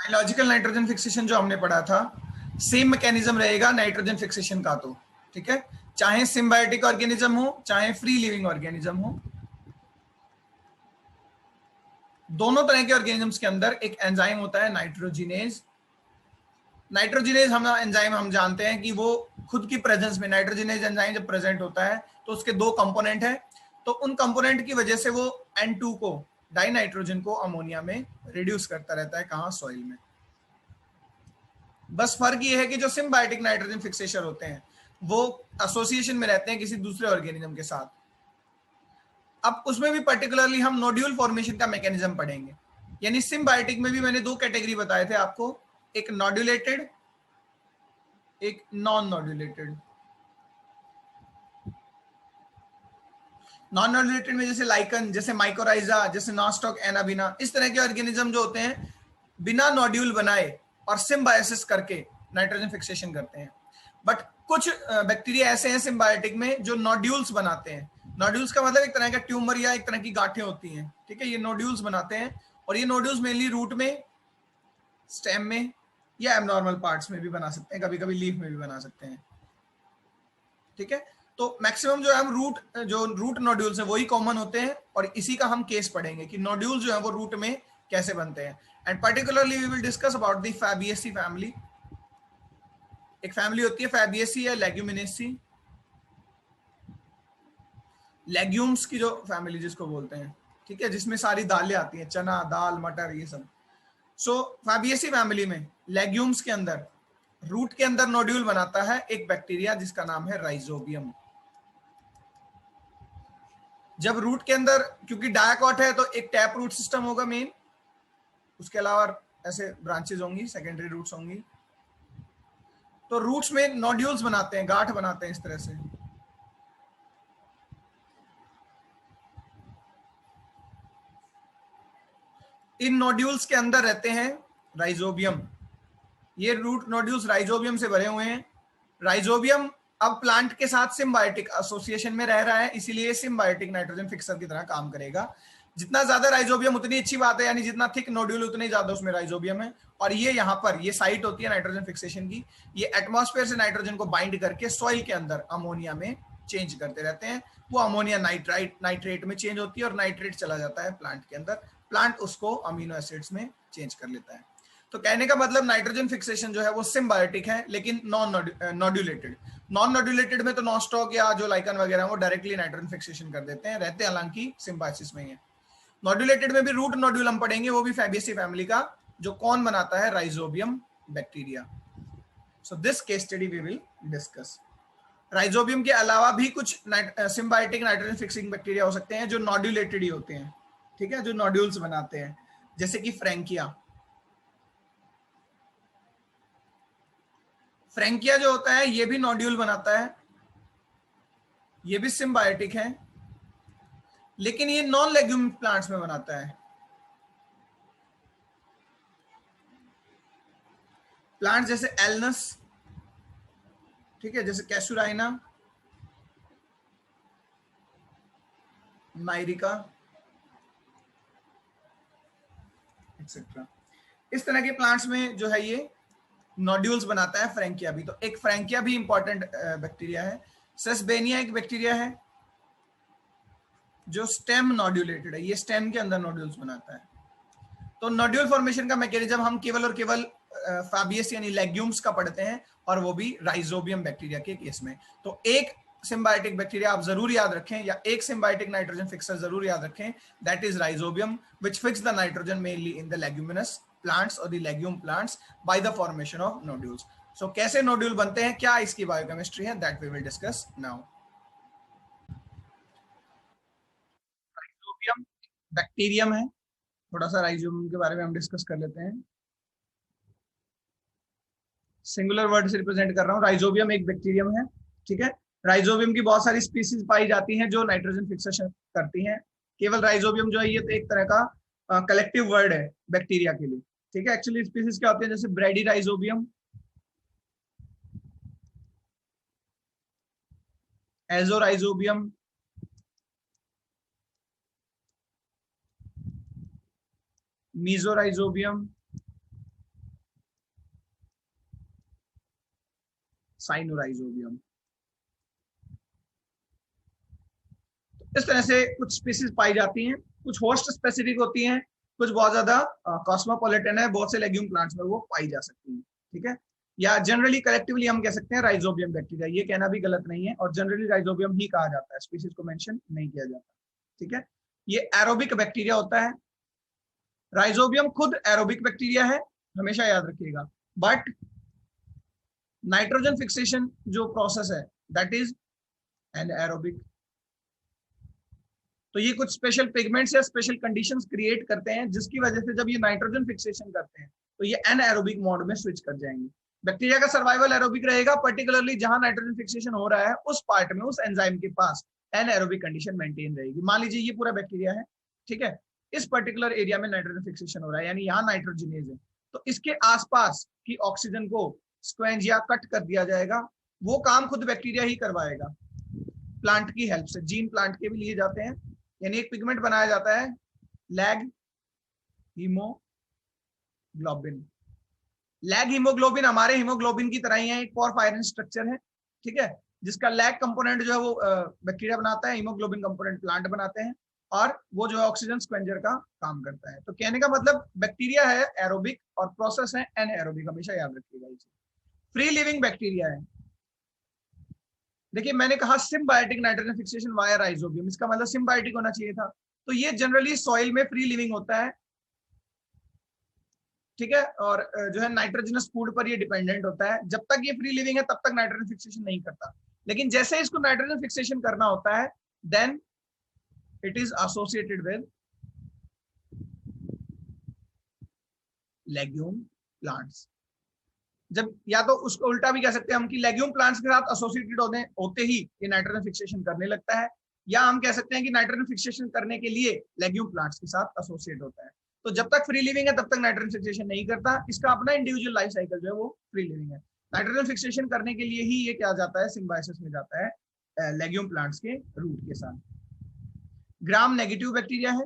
Biological nitrogen fixation जो हमने पढ़ा था, सेम मैकेनिज्म रहेगा नाइट्रोजन फिक्सेशन का। तो ठीक है, चाहे सिम्बायोटिक ऑर्गेनिज्म हो चाहे फ्री लिविंग ऑर्गेनिज्म हो, दोनों तरह के ऑर्गेनिजम्स के अंदर एक एंजाइम होता है नाइट्रोजिनेज। नाइट्रोजिनेज हम एंजाइम हम जानते हैं कि वो खुद की प्रेजेंस में, नाइट्रोजिनेज एंजाइम जब प्रेजेंट होता है तो उसके दो कंपोनेंट हैं, तो उन कंपोनेंट की वजह से वो N2 को, डाई नाइट्रोजन को अमोनिया में रिड्यूस करता रहता है। कहाँ? सॉइल में। बस फर्क ये है कि जो सिम्बायोटिक नाइट्रोजन फिक्सेशन होते हैं वो एसोसिएशन में रहते हैं किसी दूसरे ऑर्गेनिज्म के साथ। अब उसमें भी पर्टिकुलरली हम नोड्यूल फॉर्मेशन का मैकेनिज्म पढ़ेंगे। यानी सिम्बायोटिक में भी मैंने दो कैटेगरी बताए थे आपको, एक नोड्यूलेटेड, एक नॉन नोड्यूलेटेड। नॉन नोड्यूलेटेड में जैसे लाइकन, जैसे माइकोराइजा, जैसे नॉस्टॉक, एनाबिना, इस तरह के ऑर्गेनिज्म जो होते हैं बिना नोड्यूल बनाए और सिम्बायोसिस करके नाइट्रोजन फिक्सेशन करते हैं। बट कुछ बैक्टीरिया ऐसे हैं सिम्बायोटिक में जो नोड्यूल्स बनाते हैं। नोड्यूल्स का मतलब एक तरह का ट्यूमर या एक तरह की गांठें होती हैं, ठीक है, ये नोड्यूल्स बनाते हैं। और ये नोड्यूल्स मेनली रूट में, स्टेम में या एबनॉर्मल पार्ट्स में भी बना सकते हैं, कभी कभी लीफ में भी बना सकते हैं। ठीक है, तो मैक्सिमम जो है हम रूट नोड्यूल्स हैं वही कॉमन होते हैं, और इसी का हम केस पढ़ेंगे कि नोड्यूल्स जो है वो रूट में कैसे बनते हैं। And particularly we will discuss about the Fabaceae family. एक फैमिली होती है फैबिएसी या लेग्यूमिनेसी, लेग्यूम्स की जो फैमिली जिसको बोलते हैं, ठीक है, जिसमें सारी दालें आती हैं, चना, दाल, मटर, ये सब। सो फैबिएसी फैमिली में लेग्यूम्स के अंदर, रूट के अंदर नोड्यूल बनाता है एक बैक्टीरिया जिसका नाम है राइजोबियम। जब रूट के अंदर, क्योंकि डायकॉट है तो एक टैप रूट सिस्टम होगा मेन, उसके अलावा ऐसे ब्रांचेज होंगी, सेकेंडरी रूट्स होंगी। तो रूट्स में नोड्यूल्स बनाते हैं, गांठ बनाते हैं इस तरह से। इन नोड्यूल्स के अंदर रहते हैं राइजोबियम। ये रूट नोड्यूल्स राइजोबियम से भरे हुए हैं। राइजोबियम अब प्लांट के साथ सिम्बायोटिक एसोसिएशन में रह रहा है, इसीलिए सिम्बायोटिक नाइट्रोजन फिक्सर की तरह काम करेगा। जितना ज्यादा राइजोबियम उतनी अच्छी बात है, यानी जितना थिक नोड्यूल उतने ज्यादा उसमें राइजोबियम है। और ये यहाँ पर ये साइट होती है नाइट्रोजन फिक्सेशन की। ये एटमॉस्फेयर से नाइट्रोजन को बाइंड करके सॉइल के अंदर अमोनिया में चेंज करते रहते हैं। वो अमोनिया नाइट्रेट में चेंज होती है, और नाइट्रेट चला जाता है प्लांट के अंदर। प्लांट उसको अमीनो एसिड्स में चेंज कर लेता है। तो कहने का मतलब नाइट्रोजन फिक्सेशन जो है वो सिम्बायोटिक है, लेकिन नॉन नोड्यूलेटेड। नॉन नोड्यूलेटेड में तो नॉस्टॉक या जो लाइकन वगैरह वो डायरेक्टली नाइट्रोजन फिक्सेशन कर देते हैं, रहते हालांकि सिम्बायोसिस में ही है। नोड्यूलेटेड में भी रूट नोड्यूल हम पढ़ेंगे, वो भी फैबिएसी फैमिली का, जो कौन बनाता है? Rhizobium bacteria. So this case study we will discuss. Rhizobium के अलावा भी कुछ सिम्बायोटिक नाइट्रोजन फिक्सिंग बैक्टीरिया हो सकते हैं जो नोड्यूलेटेड ही होते हैं, ठीक है, जो नोड्यूल्स बनाते हैं, जैसे कि फ्रैंकिया। फ्रैंकिया जो होता है ये भी नोड्यूल बनाता है, ये भी सिम्बायोटिक है, लेकिन ये नॉन लेग्यूम प्लांट्स में बनाता है। प्लांट जैसे एलनस, ठीक है, जैसे कैसुराइना, नाइरिका, एक्सेट्रा, इस तरह के प्लांट्स में जो है ये नोड्यूल्स बनाता है फ्रैंकिया भी। तो एक फ्रैंकिया भी इंपॉर्टेंट बैक्टीरिया है। सेसबेनिया एक बैक्टीरिया है जो स्टेम नोड्यूलेटेड है, ये स्टेम के अंदर नोड्यूल्स बनाता है। तो नोड्यूल फॉर्मेशन का मैकेनिज्म हम केवल और केवल फैबियस यानी लेग्यूम्स का पढ़ते हैं, और वो भी राइजोबियम बैक्टीरिया के केस में। तो एक सिम्बायोटिक बैक्टीरिया आप जरूर याद रखें, या एक सिम्बायोटिक नाइट्रोजन फिक्सर जरूर याद रखें, that is Rhizobium, which fix the nitrogen mainly in the leguminous plants और the legume plants by the formation of nodules. So कैसे नोड्यूल बनते हैं, क्या इसकी बायोकेमिस्ट्री है, that we will discuss now. Rhizobium bacterium है, थोड़ा सा राइजोबियम के बारे में हम डिस्कस कर लेते हैं। सिंगुलर वर्ड से रिप्रेजेंट कर रहा हूँ। राइजोबियम एक बैक्टीरियम है, ठीक है। राइजोबियम की बहुत सारी स्पीसीज पाई जाती हैं जो नाइट्रोजन फिक्सेशन करती हैं। केवल राइजोबियम जो है ये तो एक तरह का कलेक्टिव वर्ड है बैक्टीरिया के लिए, ठीक है। एक्चुअली स्पीसीज क्या होती है, जैसे ब्रेडी राइजोबियम, एजोराइजोबियम, मीजोराइजोबियम, साइनोराइजोबियम। इस तरह से कुछ स्पीसीज पाई जाती हैं, कुछ होस्ट स्पेसिफिक होती हैं, कुछ बहुत ज्यादा कॉस्मोपॉलिटन है, बहुत से लेग्यूम प्लांट्स में वो पाई जा सकती हैं। ठीक है, या जनरली कलेक्टिवली हम कह सकते हैं राइजोबियम बैक्टीरिया, ये कहना भी गलत नहीं है, और जनरली राइजोबियम ही कहा जाता है, स्पीसीज को मेंशन नहीं किया जाता। ठीक है, ये एरोबिक बैक्टीरिया होता है। राइजोबियम खुद एरोबिक बैक्टीरिया है, हमेशा याद रखिएगा, बट नाइट्रोजन फिक्सेशन जो प्रोसेस है दैट इज एनाएरोबिक। तो ये कुछ स्पेशल पिगमेंट्स या स्पेशल कंडीशंस क्रिएट करते हैं जिसकी वजह से जब ये नाइट्रोजन फिक्सेशन करते हैं तो ये एनाएरोबिक मोड में स्विच कर जाएंगे। बैक्टीरिया का सर्वाइवल एरोबिक रहेगा, पर्टिकुलरली जहां नाइट्रोजन फिक्सेशन हो रहा है उस पार्ट में, उस एंजाइम के पास एनाएरोबिक कंडीशन मेंटेन रहेगी। मान लीजिए ये पूरा बैक्टीरिया है, ठीक है, इस पर्टिकुलर एरिया में नाइट्रोजन फिक्सेशन हो रहा है, यानी यहाँ नाइट्रोजनेज है, तो इसके आसपास की ऑक्सीजन को स्क्वेंज या कट कर दिया जाएगा। वो काम खुद बैक्टीरिया ही करवाएगा प्लांट की हेल्प से। जीन प्लांट के भी लिए जाते हैं, यानी एक पिगमेंट बनाया जाता है लैग हीमोग्लोबिन। लैग हीमोग्लोबिन हमारे हीमोग्लोबिन की तरह ही है, एक पोरफायरिन स्ट्रक्चर है, ठीक है, जिसका लैग कंपोनेंट जो है वो बैक्टीरिया बनाता है, हीमोग्लोबिन कंपोनेंट प्लांट बनाते हैं, और वो जो है ऑक्सीजन स्क्वेंजर का काम करता है। तो कहने का मतलब बैक्टीरिया है एरोबिक और प्रोसेस है एनाएरोबिक, हमेशा याद रखिएगा। फ्री लिविंग बैक्टीरिया है। देखिए मैंने कहा symbiotic nitrogen fixation via rhizobium, इसका मतलब सिम्बायोटिक होना चाहिए था। तो ये जनरली सॉइल में फ्री लिविंग होता है, ठीक है, और जो है नाइट्रोजनस फूड पर ये डिपेंडेंट होता है। जब तक ये फ्री लिविंग है तब तक नाइट्रोजन फिक्सेशन नहीं करता, लेकिन जैसे इसको नाइट्रोजन फिक्सेशन करना होता है then it is associated with legume plants. जब, या तो उसको उल्टा भी कह सकते हैं हम कि लेग्यूम प्लांट्स के साथ एसोसिएटेड होते ही ये नाइट्रोजन फिक्सेशन करने लगता है, या हम कह सकते हैं कि नाइट्रोजन फिक्सेशन करने के लिए लेग्यूम प्लांट्स के साथ एसोसिएट होता है। तो जब तक फ्री लिविंग है तब तक नाइट्रोजन फिक्सेशन नहीं करता, इसका अपना इंडिविजुअल लाइफ साइकिल जो है वो फ्री लिविंग है। नाइट्रोजन फिक्सेशन करने के लिए ही ये क्या जाता है, सिम्बायोसिस में जाता है लेग्यूम प्लांट्स के रूट के साथ। ग्राम नेगेटिव बैक्टीरिया है,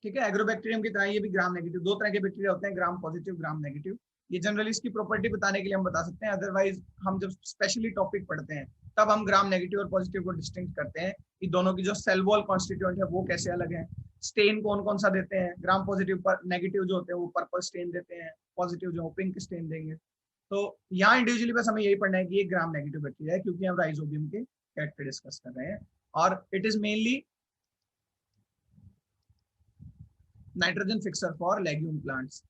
ठीक है, एग्रोबैक्टीरियम की तरह ये भी ग्राम नेगेटिव। दो तरह के बैक्टीरिया होते हैं, ग्राम पॉजिटिव, ग्राम नेगेटिव। ये जनरली इसकी प्रॉपर्टी बताने के लिए हम बता सकते हैं, अदरवाइज हम जब स्पेशली टॉपिक पढ़ते हैं तब हम ग्राम नेगेटिव और पॉजिटिव को डिस्टिंक्ट करते हैं कि दोनों की जो सेल वॉल कॉन्स्टिट्यूएंट है वो कैसे अलग है, स्टेन कौन कौन सा देते हैं। ग्राम पॉजिटिव पर नेगेटिव जो होते हैं वो पर्पल स्टेन देते हैं, पॉजिटिव जो पिंक स्टेन देंगे। तो यहाँ इंडिविजुअली बस हमें यही पढ़ना है कि ये ग्राम नेगेटिव बैक्टीरिया है, क्योंकि हम राइजोबियम के कैरेक्टर डिस्कस कर रहे हैं, और it is mainly nitrogen fixer for legume plants.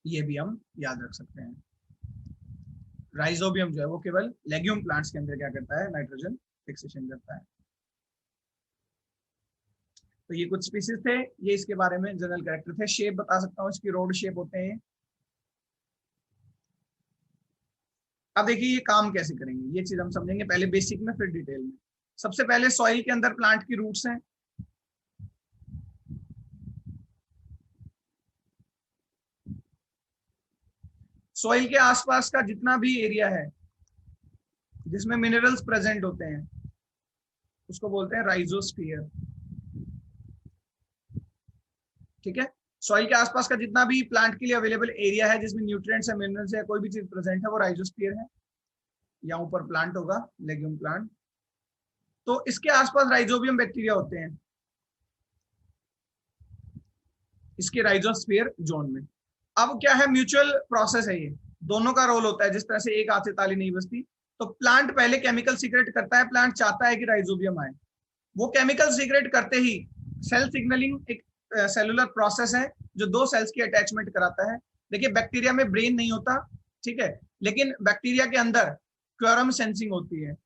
ये भी हम याद रख सकते हैं। राइजोबियम जो है वो केवल लेग्यूम प्लांट्स के अंदर क्या करता है, नाइट्रोजन फिक्सेशन करता है। तो ये कुछ स्पीसीज थे, ये इसके बारे में जनरल कैरेक्टर थे। शेप बता सकता हूँ, इसकी रोड शेप होते हैं। अब देखिए ये काम कैसे करेंगे, ये चीज हम समझेंगे पहले बेसिक में फिर डिटेल में। सबसे पहले सॉइल के अंदर प्लांट की रूट्स हैं, सॉइल के आसपास का जितना भी एरिया है जिसमें मिनरल्स प्रेजेंट होते हैं उसको बोलते हैं राइजोस्फीयर, ठीक है। सॉइल के आसपास का जितना भी प्लांट के लिए अवेलेबल एरिया है जिसमें न्यूट्रिएंट्स है, मिनरल्स है, कोई भी चीज प्रेजेंट है, वो राइजोस्फीयर है। या ऊपर प्लांट होगा, लेग्यूम प्लांट, तो इसके आसपास राइजोबियम बैक्टीरिया होते हैं इसके राइजोस्फीयर जोन में। अब क्या है, म्यूचुअल प्रोसेस है, ये दोनों का रोल होता है। जिस तरह से एक हाथ से ताली नहीं बजती, तो प्लांट पहले केमिकल सीक्रेट करता है, प्लांट चाहता है कि राइजोबियम आए। वो केमिकल सीक्रेट करते ही सेल सिग्नलिंग एक सेलुलर प्रोसेस है जो दो सेल्स की अटैचमेंट कराता है। देखिए बैक्टीरिया में ब्रेन नहीं होता, ठीक है, लेकिन बैक्टीरिया के अंदर क्योरम सेंसिंग होती है,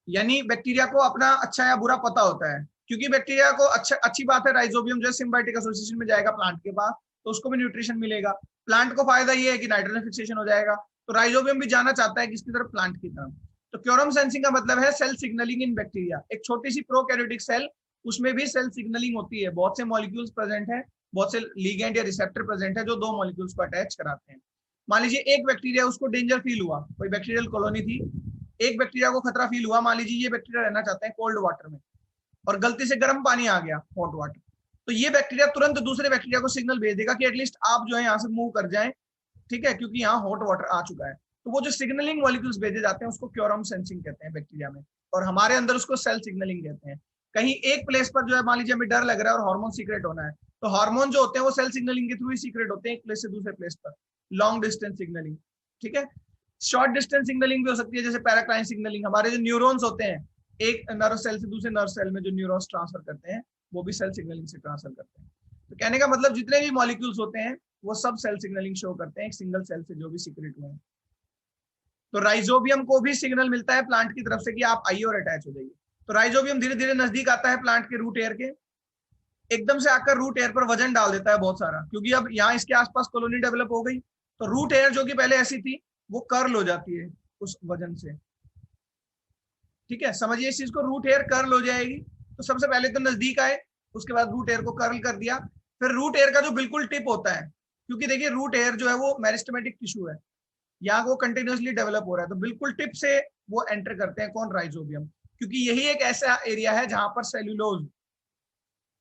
यानी बैक्टीरिया को अपना अच्छा या बुरा पता होता है। क्योंकि बैक्टीरिया को अच्छी बात है, राइजोबियम जो सिम्बायोटिक एसोसिएशन में जाएगा प्लांट के पास, तो उसको भी न्यूट्रिशन मिलेगा। प्लांट को फायदा ये है कि नाइट्रोजन फिक्सेशन हो जाएगा, तो राइजोबियम भी जाना चाहता है किसकी तरफ, प्लांट की तरफ। तो क्योरम सेंसिंग का मतलब है सेल सिग्नलिंग इन बैक्टीरिया। एक छोटी सी प्रोकैरियोटिक सेल, उसमें भी सेल सिग्नलिंग होती है, बहुत से मॉलिक्यूल्स प्रेजेंट है, बहुत से लिगेंड या रिसेप्टर प्रेजेंट है जो दो मॉलिक्यूल्स को अटैच कराते हैं। मान लीजिए एक बैक्टीरिया, उसको डेंजर फील हुआ, कोई बैक्टीरियल कॉलोनी थी, एक बैक्टीरिया को खतरा फील हुआ, मान लीजिए ये बैक्टीरिया रहना चाहते हैं कोल्ड वाटर में और गलती से गर्म पानी आ गया, हॉट वाटर, तो ये बैक्टीरिया तुरंत दूसरे बैक्टीरिया को सिग्नल भेज देगा कि एटलीस्ट आप जो है यहाँ से मूव कर जाएं, ठीक है, क्योंकि यहाँ हॉट वाटर आ चुका है। तो वो जो सिग्नलिंग मॉलिक्यूल्स भेजे जाते हैं उसको क्योरम सेंसिंग कहते हैं बैक्टीरिया में, और हमारे अंदर उसको सेल सिग्नलिंग कहते हैं। कहीं एक प्लेस पर जो है मान लीजिए हमें डर लग रहा है और हार्मोन सीक्रेट होना है, तो हार्मोन जो होते हैं वो सेल सिग्नलिंग के थ्रू ही सीक्रेट होते हैं एक प्लेस से दूसरे प्लेस पर, लॉन्ग डिस्टेंस सिग्नलिंग, ठीक है। शॉर्ट डिस्टेंस सिग्नलिंग भी हो सकती है, जैसे पैराक्लाइन सिग्नलिंग। हमारे जो न्यूरॉन्स होते हैं, एक नर्व सेल से दूसरे नर्व सेल में जो न्यूरॉन्स ट्रांसफर करते हैं, वो भी सेल सिग्नलिंग से ट्रांसफर करते हैं। तो कहने का मतलब जितने भी मॉलिक्यूल्स होते हैं वो सब सेल सिग्नलिंग शो करते हैं, एक सिंगल सेल से जो भी सीक्रेट हुए हैं। तो राइजोबियम को भी सिग्नल मिलता है प्लांट की तरफ से कि आप आइए और अटैच हो जाइए। तो राइजोबियम धीरे धीरे नजदीक आता है प्लांट के रूट एयर के, एकदम से आकर रूट एयर पर वजन डाल देता है बहुत सारा, क्योंकि अब यहाँ इसके आसपास कॉलोनी डेवलप हो गई। तो रूट एयर जो कि पहले ऐसी थी वो कर्ल हो जाती है उस वजन से, ठीक है, समझिए इस चीज को, रूट एयर कर्ल हो जाएगी। तो सबसे पहले तो नजदीक आए, उसके बाद रूट एयर को कर्ल कर दिया। फिर रूट एयर का जो बिल्कुल टिप होता है, क्योंकि देखिए रूट एयर जो है वो मेरिस्टेमेटिक टिश्यू है, यहाँ वो कंटिन्यूसली डेवलप हो रहा है, तो बिल्कुल टिप से वो एंटर करते हैं कौन, राइजोबियम, क्योंकि यही एक ऐसा एरिया है जहां पर सेल्यूलोज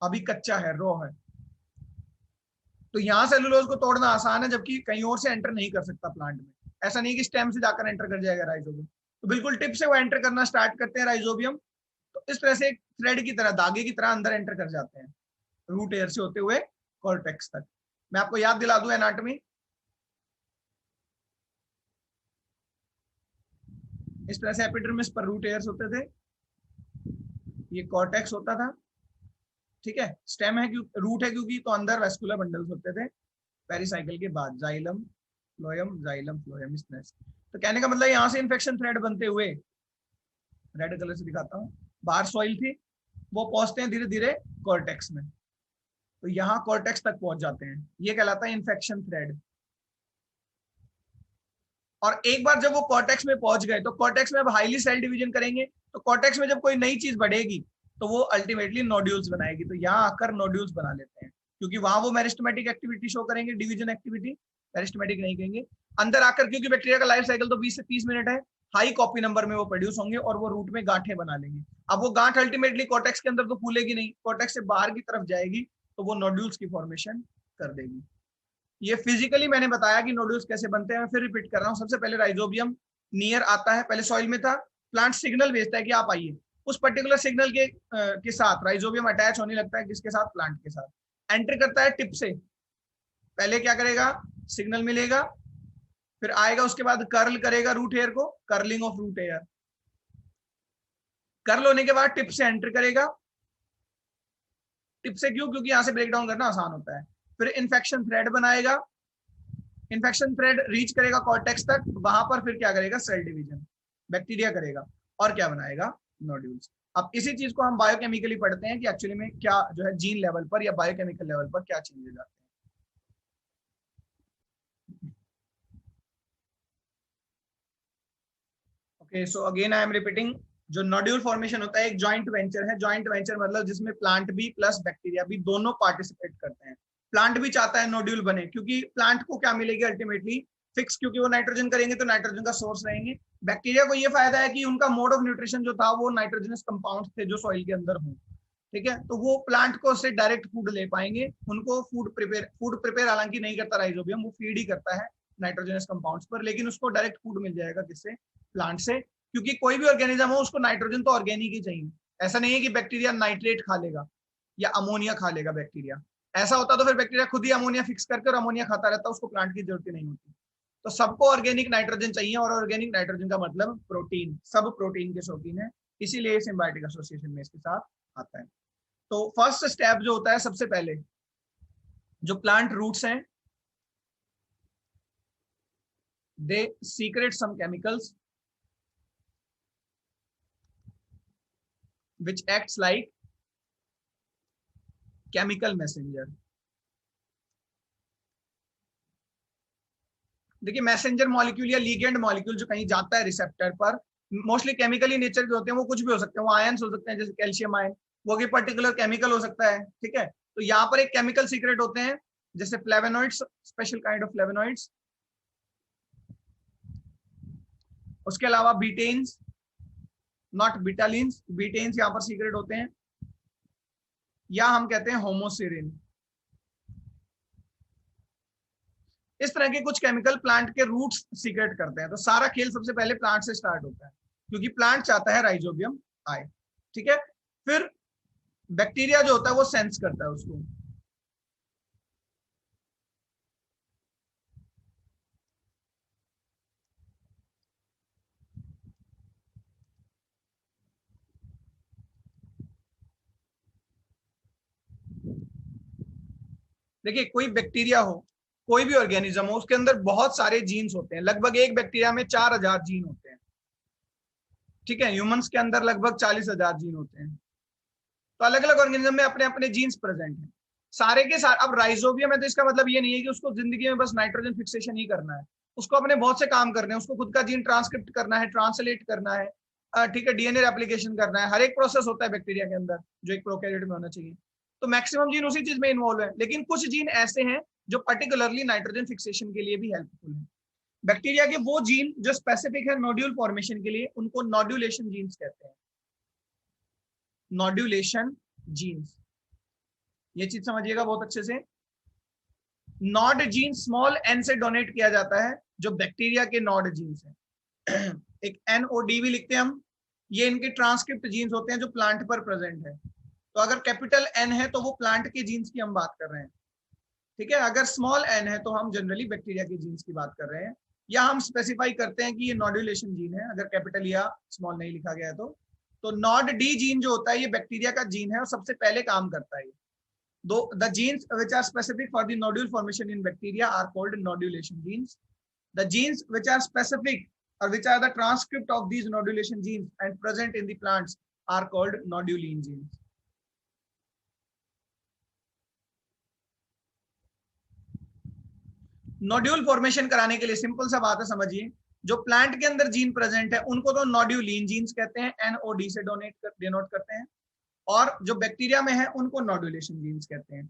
अभी कच्चा है, रॉ है। तो यहाँ सेल्यूलोज को तोड़ना आसान है, जबकि कहीं और से एंटर नहीं कर सकता प्लांट में। ऐसा नहीं कि स्टेम से जाकर एंटर कर जाएगा राइजोबियम, तो बिल्कुल टिप से वो एंटर करना स्टार्ट करते हैं राइजोबियम। तो इस तरह से एक थ्रेड की तरह, धागे की तरह अंदर एंटर कर जाते हैं रूट एयर से होते हुए कॉर्टेक्स तक। मैं आपको याद दिला दूं एनाटॉमी, इस तरह से एपिडर्मिस पर रूट एयर्स होते थे, ये कॉर्टेक्स होता था, ठीक है। स्टेम है क्यों, रूट है क्योंकि, तो अंदर वेस्कुलर बंडल्स होते थे पेरिसाइकिल के बाद, जाइलम फ्लोएम, जाइलम फ्लोएम, इस तरह से। तो कहने का मतलब यहाँ से इन्फेक्शन थ्रेड बनते हुए, रेड कलर से दिखाता हूँ, बाहर सॉइल थी, वो पहुंचते हैं धीरे धीरे कॉर्टेक्स में, तो यहाँ कॉर्टेक्स तक पहुंच जाते हैं, ये कहलाता है इन्फेक्शन थ्रेड। और एक बार जब वो कॉर्टेक्स में पहुंच गए, तो कॉर्टेक्स में अब हाईली सेल डिवीजन करेंगे, तो कॉर्टेक्स में जब कोई नई चीज बढ़ेगी तो वो अल्टीमेटली नोड्यूल्स बनाएगी, तो यहाँ आकर नोड्यूल्स बना लेते हैं, क्योंकि वहां वो मेरिस्टेमेटिक एक्टिविटी शो करेंगे, डिवीजन एक्टिविटी, मेरिस्टेमेटिक नहीं कहेंगे। अंदर आकर, क्योंकि बैक्टीरिया का लाइफ साइकिल तो 20 से 30 मिनट है, हाई कॉपी नंबर में वो प्रोड्यूस होंगे और वो रूट में गांठें बना लेंगे। अब वो गांठ अल्टीमेटली कॉर्टेक्स के अंदर तो फूलेगी नहीं, कॉर्टेक्स से बाहर की तरफ जाएगी, तो वो नोड्यूल्स की फॉर्मेशन कर देगी। ये फिजिकली मैंने बताया कि नोड्यूल्स कैसे बनते हैं, मैं फिर रिपीट कर रहा हूँ। सबसे पहले राइजोबियम नियर आता है, पहले सॉइल में था, प्लांट सिग्नल भेजता है कि आप आइए, उस पर्टिकुलर सिग्नल के साथ राइजोबियम अटैच होने लगता है, किसके साथ, प्लांट के साथ, एंटर करता है टिप से। पहले क्या करेगा, सिग्नल मिलेगा, फिर आएगा, उसके बाद कर्ल करेगा रूट हेयर को, curling of root hair, curl होने के बाद टिप से एंटर करेगा। टिप से क्यों, क्योंकि यहां से ब्रेक डाउन करना आसान होता है। फिर इन्फेक्शन थ्रेड बनाएगा, इन्फेक्शन थ्रेड रीच करेगा कॉर्टेक्स तक, वहां पर फिर क्या करेगा, सेल डिवीजन, बैक्टीरिया करेगा, और क्या बनाएगा, नोड्यूल्स। अब इसी चीज को हम बायोकेमिकली पढ़ते हैं कि एक्चुअली में क्या जो है जीन लेवल पर या बायोकेमिकल लेवल पर क्या चेंजेस आते हैं। Okay, so again I am repeating, जो नोड्यूल फॉर्मेशन होता है एक जॉइंट वेंचर है। जॉइंट वेंचर मतलब जिसमें प्लांट भी प्लस बैक्टीरिया भी दोनों पार्टिसिपेट करते हैं। प्लांट भी चाहता है नोड्यूल बने, क्योंकि प्लांट को क्या मिलेगी अल्टीमेटली, फिक्स, क्योंकि वो नाइट्रोजन करेंगे तो नाइट्रोजन का सोर्स रहेंगे। बैक्टीरिया को ये फायदा है कि उनका मोड ऑफ न्यूट्रिशन जो था वो नाइट्रोजनस कंपाउंड थे जो सॉइल के अंदर हों, ठीक है, तो वो प्लांट को से डायरेक्ट फूड ले पाएंगे। उनको फूड प्रिपेयर हालांकि नहीं करता राइजोबियम, वो फीड ही करता है नाइट्रोजनस कंपाउंड्स पर, लेकिन उसको डायरेक्ट फूड मिल जाएगा किससे, प्लांट से, क्योंकि कोई भी ऑर्गेनिज्म हो उसको नाइट्रोजन तो ऑर्गेनिक ही चाहिए। ऐसा नहीं है कि बैक्टीरिया नाइट्रेट खा लेगा या अमोनिया खा लेगा बैक्टीरिया, ऐसा होता तो फिर बैक्टीरिया खुद ही अमोनिया फिक्स करके और अमोनिया खाता रहता, उसको प्लांट की जरूरत ही नहीं होती। तो सबको ऑर्गेनिक नाइट्रोजन चाहिए, और ऑर्गेनिक नाइट्रोजन का मतलब प्रोटीन, सब प्रोटीन के शौकीन है, इसीलिए सिम्बायोटिक एसोसिएशन में इसके साथ आता है। तो फर्स्ट स्टेप जो होता है, सबसे पहले जो प्लांट रूट्स हैं, they secrete some chemicals which acts like chemical messenger। देखिए मैसेंजर मॉलिक्यूल या लीगेंड मॉलिक्यूल जो कहीं जाता है रिसेप्टर पर, मोस्टली केमिकली नेचर के होते हैं, वो कुछ भी हो सकते हैं, वो आयंस हो सकते हैं, जैसे कैल्शियम आयन, वो भी पर्टिकुलर केमिकल हो सकता है, ठीक है। तो यहाँ पर एक केमिकल सीक्रेट होते हैं, जैसे flavonoids, special kind of flavonoids, उसके अलावा बीटेन्स, नॉट बिटालिन्स, बीटेन्स यहाँ पर सीक्रेट होते हैं। या हम कहते हैं होमोसिरिन। इस तरह के कुछ केमिकल प्लांट के रूट्स सीक्रेट करते हैं। तो सारा खेल सबसे पहले प्लांट से स्टार्ट होता है, क्योंकि प्लांट चाहता है राइजोबियम आए। ठीक है, फिर बैक्टीरिया जो होता है वो सेंस करता है उसको। देखिए, कोई बैक्टीरिया हो, कोई भी ऑर्गेनिज्म हो, उसके अंदर बहुत सारे जीन्स होते हैं। लगभग एक बैक्टीरिया में 4000 जीन होते हैं। ठीक है, ह्यूमंस के अंदर लगभग 40,000 जीन होते हैं। तो अलग अलग ऑर्गेनिज्म में अपने अपने जीन्स प्रेजेंट हैं, सारे के सारे। अब राइजोबियम है तो इसका मतलब ये नहीं है कि उसको जिंदगी में बस नाइट्रोजन फिक्सेशन ही करना है, उसको अपने बहुत से काम करने हैं। उसको खुद का जीन ट्रांसक्रिप्ट करना है, ट्रांसलेट करना है, ठीक है, डीएनए रेप्लिकेशन करना है। हर एक प्रोसेस होता है बैक्टीरिया के अंदर जो एक प्रोकैरियोट में होना चाहिए। तो मैक्सिमम जीन उसी चीज में इन्वॉल्व है, लेकिन कुछ जीन ऐसे हैं जो पर्टिकुलरली नाइट्रोजन फिक्सेशन के लिए भी हेल्पफुल है। बैक्टीरिया के वो जीन जो स्पेसिफिक है नोड्यूल फॉर्मेशन के लिए, उनको नोड्यूलेशन जीन्स कहते हैं। नोड्यूलेशन जीन्स, ये चीज समझिएगा बहुत अच्छे से। नॉड जीन स्मॉल एन से डोनेट किया जाता है, जो बैक्टीरिया के नॉड जीन्स है। एक NOD भी लिखते हैं हम, ये इनके ट्रांसक्रिप्ट जीन्स होते हैं जो प्लांट पर प्रेजेंट है। तो अगर कैपिटल N है तो वो प्लांट के जीन्स की हम बात कर रहे हैं। ठीक है, अगर स्मॉल n है तो हम जनरली बैक्टीरिया के जीन्स की बात कर रहे हैं, या हम स्पेसिफाई करते हैं कि ये नोड्यूलेशन जीन है अगर कैपिटल या स्मॉल नहीं लिखा गया है तो नॉड डी जीन जो होता है ये बैक्टीरिया का जीन है और सबसे पहले काम करता है। The genes which are specific for the nodule formation in bacteria are called nodulation genes. The genes which are specific or which are the transcript of these nodulation genes and present in the plants are called noduline genes. Nodule formation कराने के लिए simple सा बात है, समझिए। जो plant के अंदर जीन प्रेजेंट है उनको तो नोड्यूलिन जीन्स कहते हैं, NOD से डिनोट करते हैं, और जो बैक्टीरिया में है उनको नोड्यूलेशन जीन्स कहते हैं।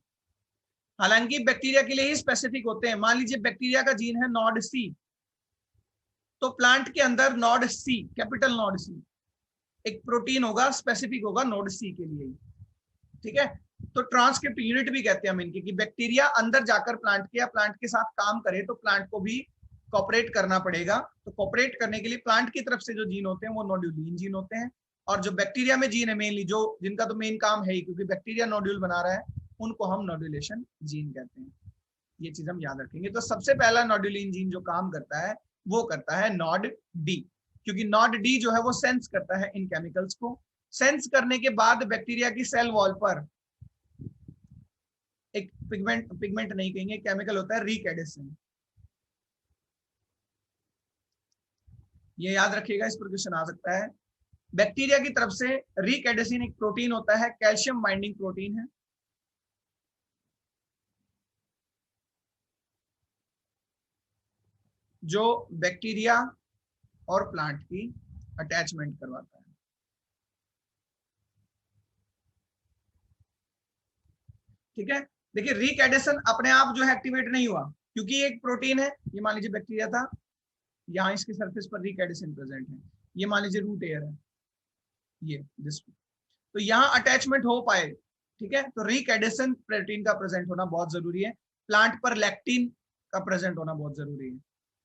हालांकि बैक्टीरिया के लिए ही स्पेसिफिक होते हैं। मान लीजिए बैक्टीरिया का जीन है नॉड C, तो प्लांट के अंदर nod C, capital nod C, एक प्रोटीन होगा, स्पेसिफिक होगा नॉड C के लिए। ठीक है, तो ट्रांसक्रिप्ट यूनिट भी कहते हैं हम इनकी, कि बैक्टीरिया अंदर जाकर प्लांट के या प्लांट के साथ काम करे तो प्लांट को भी कॉपरेट करना पड़ेगा। तो कॉपरेट करने के लिए प्लांट की तरफ से जो जीन होते हैं वो नोड्यूलिन जीन होते हैं, और जो बैक्टीरिया में जीन है मेनली, जो जिनका तो मेन काम है ही, क्योंकि बैक्टीरिया नोड्यूल बना रहा है, उनको हम नोड्यूलेशन जीन कहते हैं। ये चीज हम याद रखेंगे। तो सबसे पहला नोड्यूलिन जीन जो काम करता है वो करता है नॉड डी, क्योंकि नॉड डी जो है वो सेंस करता है इन केमिकल्स को। सेंस करने के बाद बैक्टीरिया की सेल वॉल पर एक पिगमेंट नहीं कहेंगे, केमिकल होता है रिकैडेसिन। ये याद रखिएगा, इस पर क्वेश्चन आ सकता है। बैक्टीरिया की तरफ से रिकैडेसिन एक प्रोटीन होता है, कैल्शियम बाइंडिंग प्रोटीन है, जो बैक्टीरिया और प्लांट की अटैचमेंट करवाता है। ठीक है, देखिए रिकैडेसिन अपने आप जो है एक्टिवेट नहीं हुआ, क्योंकि एक प्रोटीन है। ये मान लीजिए बैक्टीरिया था, यहाँ इसकी सरफेस पर रिकैडेसिन प्रेजेंट है। ये मान लीजिए रूट एयर है, ये दिस, तो यहाँ अटैचमेंट हो पाए। ठीक है, तो रिकैडेसिन प्रोटीन का प्रेजेंट होना बहुत जरूरी है। प्लांट पर लैक्टिन का प्रेजेंट होना बहुत जरूरी है।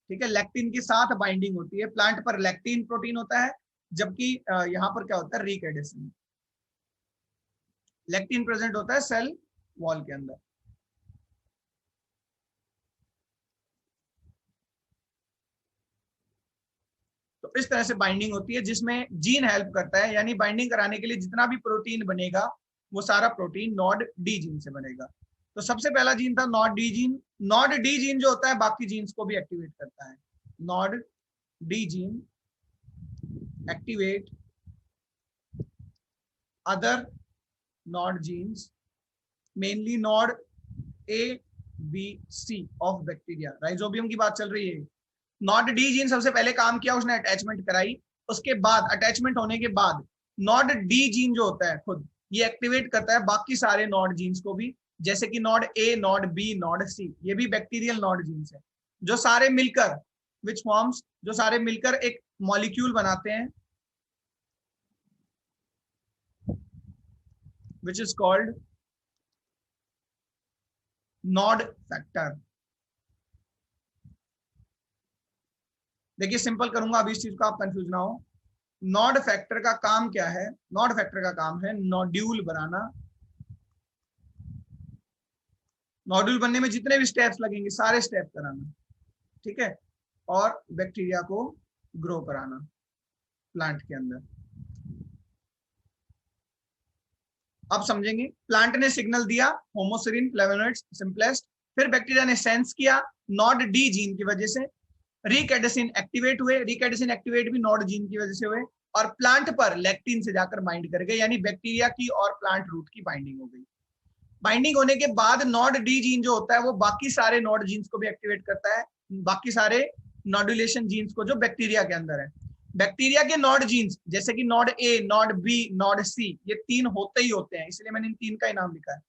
ठीक है, लैक्टिन के साथ बाइंडिंग होती है। प्लांट पर लैक्टिन प्रोटीन होता है, जबकि यहाँ पर क्या होता है, रिकैडेसिन। लैक्टिन प्रेजेंट होता है सेल वॉल के अंदर। तो इस तरह से बाइंडिंग होती है, जिसमें जीन हेल्प करता है। यानी बाइंडिंग कराने के लिए जितना भी प्रोटीन बनेगा वो सारा प्रोटीन नॉड डी जीन से बनेगा। तो सबसे पहला जीन था nod D gene. Nod D gene जो होता है बाकी जीन्स को भी एक्टिवेट करता है। Nod D gene activate other nod genes, mainly nod ABC of bacteria. Rhizobium की बात चल रही है। नॉड डी जीन सबसे पहले काम किया, उसने अटैचमेंट कराई। उसके बाद अटैचमेंट होने के बाद नॉड डी जीन जो होता है खुद ये एक्टिवेट करता है बाकी सारे नॉड जीन्स को भी, जैसे कि nod A, nod B, nod C। ये भी बैक्टीरियल नॉड जीन्स है, जो सारे मिलकर विच फॉर्म्स, जो सारे मिलकर एक मॉलिक्यूल बनाते हैं, which is called nod factor. देखिए सिंपल करूंगा अभी इस चीज को आप कंफ्यूज ना हो। नॉड फैक्टर का काम क्या है? नॉड फैक्टर का काम है नोड्यूल बनाना। नोड्यूल बनने में जितने भी स्टेप्स लगेंगे सारे स्टेप कराना, ठीक है, और बैक्टीरिया को ग्रो कराना प्लांट के अंदर। अब समझेंगे। प्लांट ने सिग्नल दिया होमोसिरिन, फ्लेवोनोइड्स, सिंपलेस्ट, फिर बैक्टीरिया ने सेंस किया नॉड डी जीन की वजह से, रिकैडेसिन एक्टिवेट हुए, रिकैडेसिन एक्टिवेट भी नॉड जीन की वजह से हुए, और प्लांट पर लेक्टिन से जाकर बाइंड कर गए, यानी बैक्टीरिया की और प्लांट रूट की बाइंडिंग हो गई। बाइंडिंग होने के बाद नॉड डी जीन जो होता है वो बाकी सारे नॉड जीन्स को भी एक्टिवेट करता है, बाकी सारे नॉड्यूलेशन जीन्स को जो बैक्टीरिया के अंदर है। बैक्टीरिया के नॉड जीन्स जैसे कि नॉड ए, नॉड बी, नॉड सी, ये तीन होते ही होते हैं, इसलिए मैंने इन तीन का ही नाम लिखा है।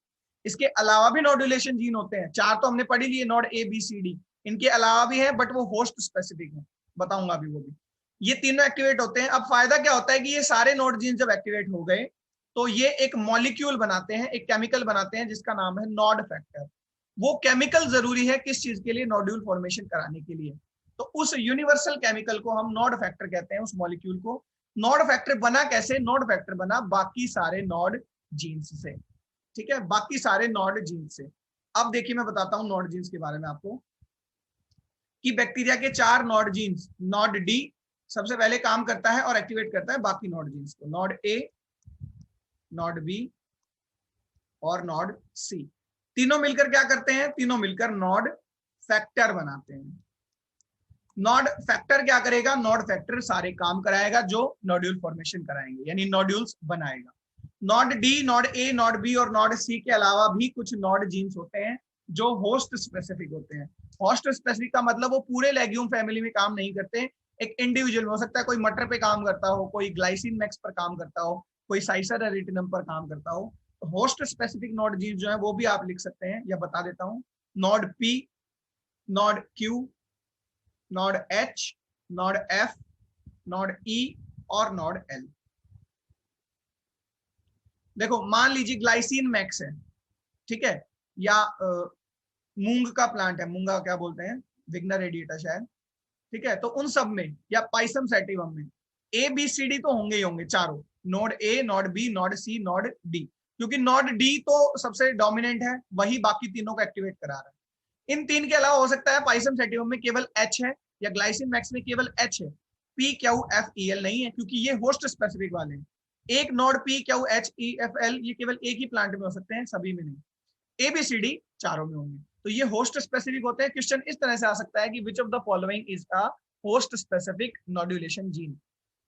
इसके अलावा भी नॉड्यूलेशन जीन होते हैं, चार तो हमने पढ़ी लिए, nod A B C D, इनके अलावा भी है बट वो होस्ट स्पेसिफिक है, बताऊंगा अभी वो भी। ये तीनों एक्टिवेट होते हैं। अब फायदा क्या होता है कि ये सारे नॉड जीन जब एक्टिवेट हो गए तो ये एक मॉलिक्यूल बनाते हैं, एक केमिकल बनाते हैं जिसका नाम है नॉड फैक्टर। वो केमिकल जरूरी है किस चीज के लिए? नोड्यूल फॉर्मेशन कराने के लिए। तो उस यूनिवर्सल केमिकल को हम नॉड फैक्टर कहते हैं, उस मॉलिक्यूल को। नॉड फैक्टर बना कैसे? नॉड फैक्टर बना बाकी सारे नॉड जीन्स से, ठीक है, बाकी सारे नॉड जीन्स से। अब देखिए मैं बताता हूं नॉड जीन्स के बारे में आपको कि बैक्टीरिया के चार नॉड जीन्स, नॉड डी सबसे पहले काम करता है और एक्टिवेट करता है बाकी नॉड जीन्स को, नॉड ए, नॉड बी और नॉड सी। तीनों मिलकर क्या करते हैं? तीनों मिलकर नॉड फैक्टर बनाते हैं। नॉड फैक्टर क्या करेगा? नॉड फैक्टर सारे काम कराएगा जो नोड्यूल फॉर्मेशन कराएंगे, यानी नोड्यूल्स बनाएगा। नॉड डी, नॉड ए, नॉड बी और नॉड सी के अलावा भी कुछ नॉड जीन्स होते हैं जो होस्ट स्पेसिफिक होते हैं। होस्ट स्पेसिफिक का मतलब वो पूरे लेग्यूम फैमिली में काम नहीं करते, एक इंडिविजुअल हो सकता है, कोई मटर पे काम करता हो, कोई ग्लाइसिन मैक्स पर काम करता हो, कोई साइसर एरिटिनम पर काम करता हो। तो होस्ट स्पेसिफिक नॉड जीन्स जो है वो भी आप लिख सकते हैं, या बता देता हूं, nod P, nod Q, nod H, nod F, nod E और नॉड एल। देखो मान लीजिए ग्लाइसिन मैक्स है, ठीक है, या मूंग का प्लांट है, मूंगा क्या बोलते हैं, विग्ना रेडिएटा शायद, ठीक है, तो उन सब में, या पाइसम सैटिवम में ए बी सी डी तो होंगे ही होंगे चारों, nod A, nod B, nod C, nod D, क्योंकि नोड डी तो सबसे डोमिनेंट है, वही बाकी तीनों को एक्टिवेट करा रहा है। इन तीन के अलावा हो सकता है पाइसम सैटिवम में केवल एच है, या ग्लाइसिन मैक्स में केवल एच है, P Q F E L नहीं है, क्योंकि ये होस्ट स्पेसिफिक वाले हैं। एक node P Q H E F L ये केवल एक ही प्लांट में हो सकते हैं, सभी में नहीं। ए बी सी डी चारों में होंगे, तो ये होस्ट स्पेसिफिक होते हैं। क्वेश्चन इस तरह से आ सकता है कि which of the following is a host specific nodulation gene.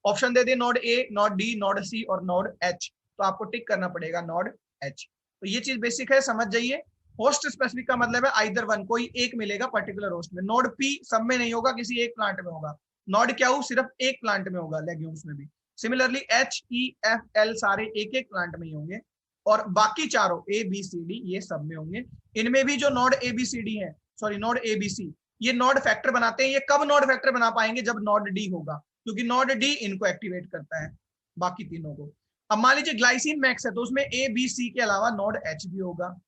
Option दे दिए, nod A, nod D, nod C और नोड एच, तो आपको टिक करना पड़ेगा नोड एच। तो ये चीज बेसिक है, समझ जाइए। होस्ट स्पेसिफिक का मतलब है आइदर वन, कोई एक मिलेगा पर्टिकुलर होस्ट में। नोड पी सब में नहीं होगा, किसी एक प्लांट में होगा। नोड क्यू सिर्फ एक प्लांट में होगा, लेग्यूम्स में भी। Similarly H E F L सारे एक एक प्लांट में ही होंगे, और बाकी चारों ए बी सी डी ये सब में होंगे। इनमें भी जो nod A B C D है, sorry nod A B C, ये नोड फैक्टर बनाते हैं। ये कब नोड फैक्टर बना पाएंगे? जब नोड डी होगा, क्योंकि नोड डी इनको एक्टिवेट करता है, बाकी तीनों को। अब मान लीजिए ग्लाइसिन मैक्स है, तो उसमें ए बी सी के अलावा नोड एच भी होगा,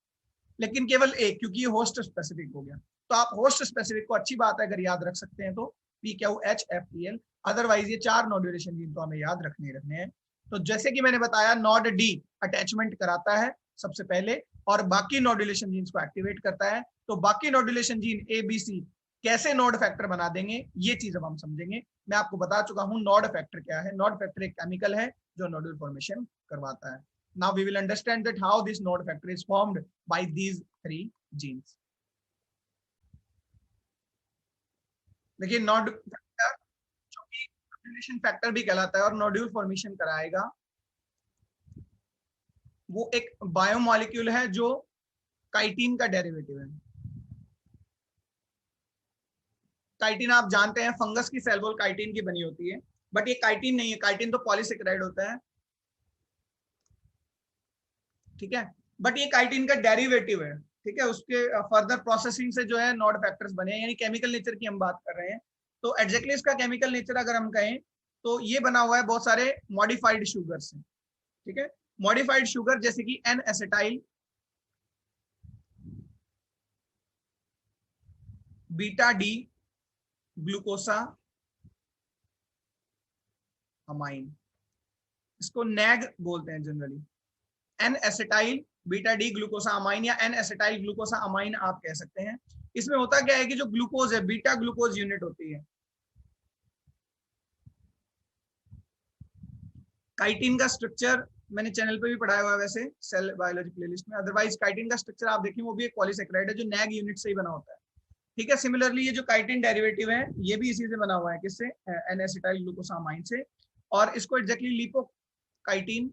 लेकिन केवल एक, क्योंकि ये होस्ट स्पेसिफिक हो गया। तो आप होस्ट स्पेसिफिक को अच्छी बात है अगर याद रख सकते हैं तो P Q H F E L, otherwise ये चार नोड्यूलेशन जीन तो हमें याद रखने हैं। तो जैसे कि मैंने बताया, नोड डी अटैचमेंट कराता है सबसे पहले, और बाकी नोड्यूलेशन जीन्स को एक्टिवेट करता है। तो बाकी नोड्यूलेशन जीन ए बी सी कैसे नोड फैक्टर बना देंगे, ये चीज अब हम समझेंगे। मैं आपको बता चुका हूं नोड फैक्टर क्या है। नोड फैक्टर एक केमिकल है जो नोड्यूल फॉर्मेशन करवाता है। Now we will understand that how this node factor is formed by these three genes. देखिए नोड फैक्टर जो कि नोड्यूलेशन फैक्टर भी कहलाता है और नोड्यूल फॉर्मेशन कराएगा, वो एक बायोमॉलिक्यूल है जो काइटिन का डेरिवेटिव है। काइटिन आप जानते हैं फंगस की सेल वॉल काइटिन की बनी होती है, बट ये काइटिन नहीं है, काइटिन तो पॉलीसेकेराइड होता है, ठीक है, बट ये काइटिन का डेरिवेटिव है, ठीक है। उसके फर्दर प्रोसेसिंग से जो है नोड फैक्टर्स बने हैं, यानी केमिकल नेचर की हम बात कर रहे हैं। तो एग्जैक्टली इसका केमिकल नेचर अगर हम कहें तो ये बना हुआ है बहुत सारे मॉडिफाइड शुगर से, ठीक है। मॉडिफाइड शुगर जैसे कि N acetyl, beta D glucosamine, इसको नैग बोलते हैं generally. N acetyl beta D glucosamine या एन एसिटाइल ग्लूकोसा अमाइन आप कह सकते हैं। इसमें होता क्या है कि जो ग्लूकोज है बीटा ग्लूकोज यूनिट होती है। काइटिन का स्ट्रक्चर मैंने चैनल पे भी पढ़ाया हुआ है वैसे सेल बायोलॉजी प्लेलिस्ट में, अदरवाइज काइटिन का स्ट्रक्चर आप देखें वो भी एक पॉलीसेकेराइड है जो नैग यूनिट से ही बना होता है। ठीक है, सिमिलरली ये जो काइटिन डेरिवेटिव है ये भी इसी से बना हुआ है, किससे? एन एसिटाइल ग्लूकोसामाइन से, और इसको एग्जैक्टली लिपोकाइटिन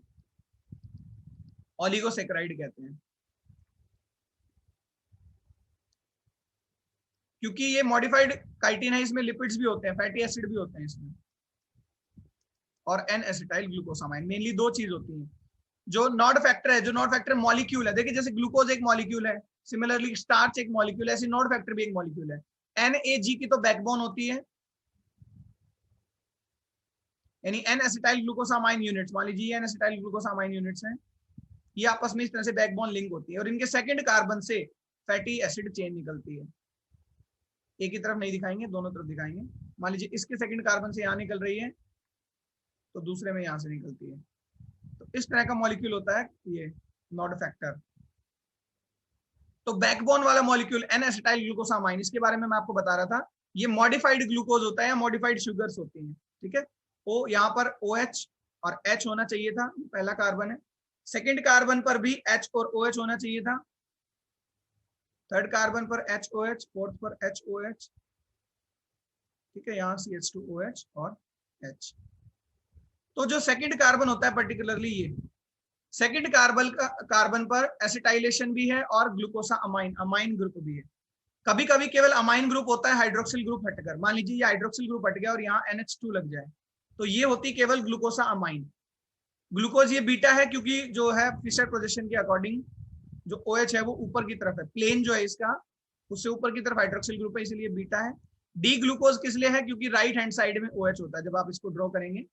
ओलिगोसेकेराइड कहते हैं, क्योंकि ये मॉडिफाइड काइटिन है, इसमें लिपिड्स भी होते हैं, फैटी एसिड भी होते हैं इसमें, और एन एसिटाइल ग्लूकोसामाइन मेनली दो चीज होती है। जो नॉड फैक्टर है, जो नॉड फैक्टर मॉलिक्यूल है, देखिए जैसे ग्लूकोज एक मॉलिक्यूल है, सिमिलरली स्टार्च एक मॉलिक्यूल है, ऐसे नॉड फैक्टर भी एक मॉलिक्यूल है। NAG की तो बैकबोन होती है, यानी एन एसिटाइल ग्लूकोसामाइन यूनिट्स, मान लीजिए एन एसिटाइल ग्लूकोसामाइन यूनिट्स हैं, ये आपस में इस तरह से बैकबोन लिंक होती है, और इनके सेकंड कार्बन से फैटी एसिड चेन निकलती है। एक ही तरफ नहीं दिखाएंगे, दोनों तरफ दिखाएंगे। मान लीजिए इसके सेकंड कार्बन से यहाँ निकल रही है तो दूसरे में यहां से निकलती है, तो इस तरह का मॉलिक्यूल होता है ये नॉड फैक्टर। तो बैकबोन वाला मॉलिक्यूल एन एसिटाइल ग्लूकोसामाइन, इसके बारे में मैं आपको बता रहा था, ये मॉडिफाइड ग्लूकोज होता है या मॉडिफाइड शुगर्स होती हैं। ठीक है, ओ यहाँ पर OH और H होना चाहिए था, पहला कार्बन है, सेकंड कार्बन पर भी H और OH होना चाहिए था, थर्ड कार्बन पर HOH, फोर्थ पर HOH, ठीक है, यहाँ CH2OH और H। तो जो सेकंड कार्बन होता है पर्टिकुलरली ये सेकंड कार्बन पर एसिटाइलेशन भी है और ग्लूकोसा अमाइन ग्रुप भी है। कभी कभी केवल अमाइन ग्रुप होता है, हाइड्रोक्सिल ग्रुप हटकर, मान लीजिए ये हाइड्रोक्सिल ग्रुप हट गया और यहाँ NH2 लग जाए तो ये होती केवल ग्लूकोसा अमाइन। ग्लूकोज ये बीटा है क्योंकि जो है फिशर प्रोजेक्शन के अकॉर्डिंग जो OH है वो ऊपर की तरफ है, प्लेन जो है इसका उससे ऊपर की तरफ हाइड्रोक्सिल ग्रुप है, इसलिए बीटा है। डी ग्लूकोज किस लिए है? क्योंकि राइट हैंड साइड में OH होता है। जब आप इसको ड्रॉ करेंगे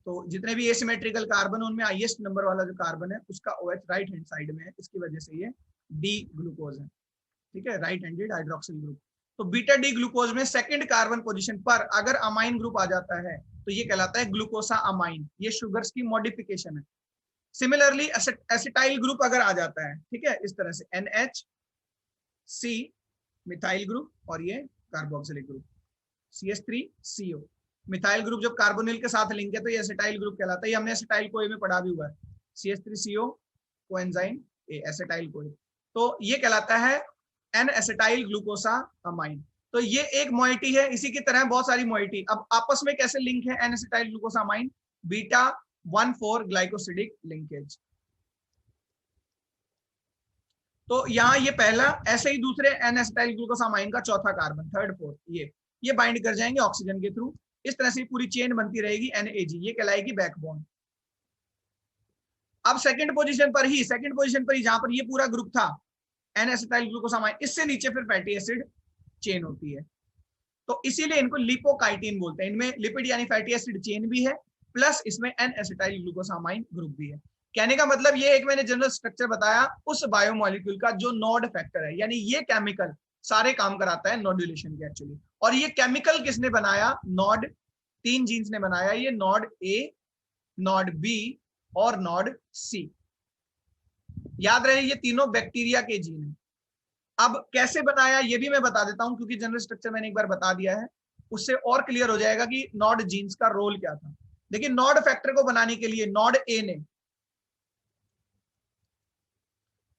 तो जितने भी एसिमेट्रिकल कार्बन उनमें हाईएस्ट नंबर वाला जो कार्बन है उसका OH राइट हैंड साइड में है, इसकी वजह से ये डी ग्लूकोज है। ठीक है, राइट हैंडेड हाइड्रोक्सिल ग्रुप। तो बीटा डी ग्लूकोज में सेकंड कार्बन पोजीशन पर अगर अमाइन ग्रुप आ जाता है तो ये कहलाता है ग्लूकोसा अमाइन, ये शुगर्स की मॉडिफिकेशन है। सिमिलरली एसिटाइल ग्रुप अगर आ जाता है, ठीक है, इस तरह से NHC मिथाइल ग्रुप और ये carboxylic group CH3CO, methyl group जब कार्बोनिल के साथ लिंक है तो ये एसिटाइल ग्रुप कहलाता है। ये हमने एसिटाइल कोए में पढ़ा भी हुआ है, CH3CO कोएंजाइम एसिटाइल कोए, तो ये कहलाता है एन एसिटाइल ग्लूकोसा अमाइन। तो ये एक मोइटी है, इसी की तरह बहुत सारी मोइटी। अब आपस में कैसे लिंक है N acetyl glucosamine? Beta 1,4 glycosidic linkage. तो यहाँ ये पहला, ऐसे ही दूसरे एन एसिटाइल ग्लूकोसा अमाइन का चौथा कार्बन, थर्ड फोर्थ, ये बाइंड कर जाएंगे ऑक्सीजन के थ्रू। इस तरह से पूरी चेन बनती रहेगी NAG, ये कहलाएगी बैकबोन। अब सेकंड पोजीशन पर ही जहां पर ये पूरा ग्रुप था एन एसिटाइल ग्लूकोसामाइन, इससे नीचे फिर फैटी एसिड चेन होती है, तो इसीलिए इनको लिपोकाइटिन बोलते हैं। इनमें लिपिड यानी फैटी एसिड चेन भी है, प्लस इसमें एन एसिटाइल ग्लूकोसामाइन ग्रुप भी है। कहने का मतलब ये एक मैंने जनरल स्ट्रक्चर बताया उस बायोमोलिक्यूल का जो नोड फैक्टर है, यानी ये केमिकल सारे काम कराता है नोड्यूलेशन के एक्चुअली। और ये केमिकल किसने बनाया? नोड 3 जीन्स ने बनाया, ये नोड A, नोड B और नोड C। याद रहे ये तीनों बैक्टीरिया के जीन हैं। अब कैसे बनाया ये भी मैं बता देता हूं, क्योंकि जनरल स्ट्रक्चर मैंने एक बार बता दिया है, उससे और क्लियर हो जाएगा कि नोड जीन्स का रोल क्या था। देखिए नोड फैक्टर को बनाने के लिए नोड A ने,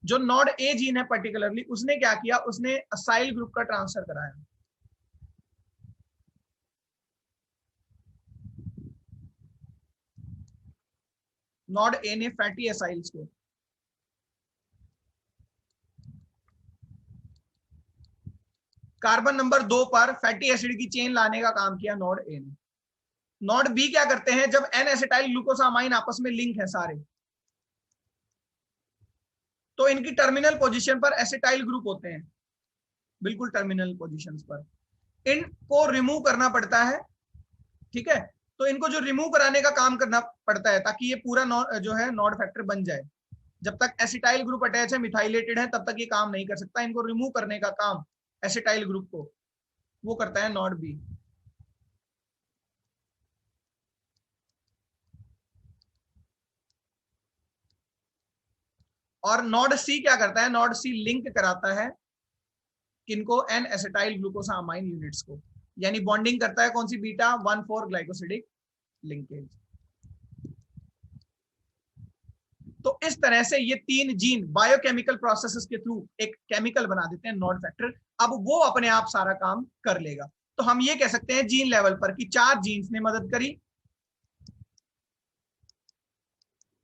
जो नोड A जीन है पर्टिकुलरली, उसने क्या किया? उसने असाइल ग्रुप का ट्रांसफर कराया। नोड A ने फैटी एसाइल्स को कार्बन नंबर 2 पर फैटी एसिड की चेन लाने का काम किया नोड A ने। नोड B क्या करते हैं? जब एन एसिटाइल ग्लूकोसामाइन आपस में लिंक है सारे, तो इनकी टर्मिनल पोजीशन पर एसिटाइल ग्रुप होते हैं, बिल्कुल टर्मिनल पोजीशंस पर। इनको रिमूव करना पड़ता है, ठीक है, तो इनको जो रिमूव कराने का काम करना पड़ता है ताकि ये पूरा जो है नोड फैक्टर बन जाए। जब तक एसिटाइल ग्रुप अटैच है, मिथाइलेटेड है, तब तक ये काम नहीं कर सकता। इनको रिमूव करने का काम एसिटाइल ग्रुप को, वो करता है नॉड बी। और नॉड सी क्या करता है, नॉड सी लिंक कराता है किनको, एन एसिटाइल ग्लूकोसामाइन यूनिट्स को, यानी बॉन्डिंग करता है कौन सी, बीटा 1,4 ग्लाइकोसिडिक लिंकेज। तो इस तरह से ये 3 जीन बायोकेमिकल प्रोसेसेस के थ्रू एक केमिकल बना देते हैं नॉड फैक्टर। अब वो अपने आप सारा काम कर लेगा। तो हम ये कह सकते हैं जीन लेवल पर कि 4 जीन्स ने मदद करी,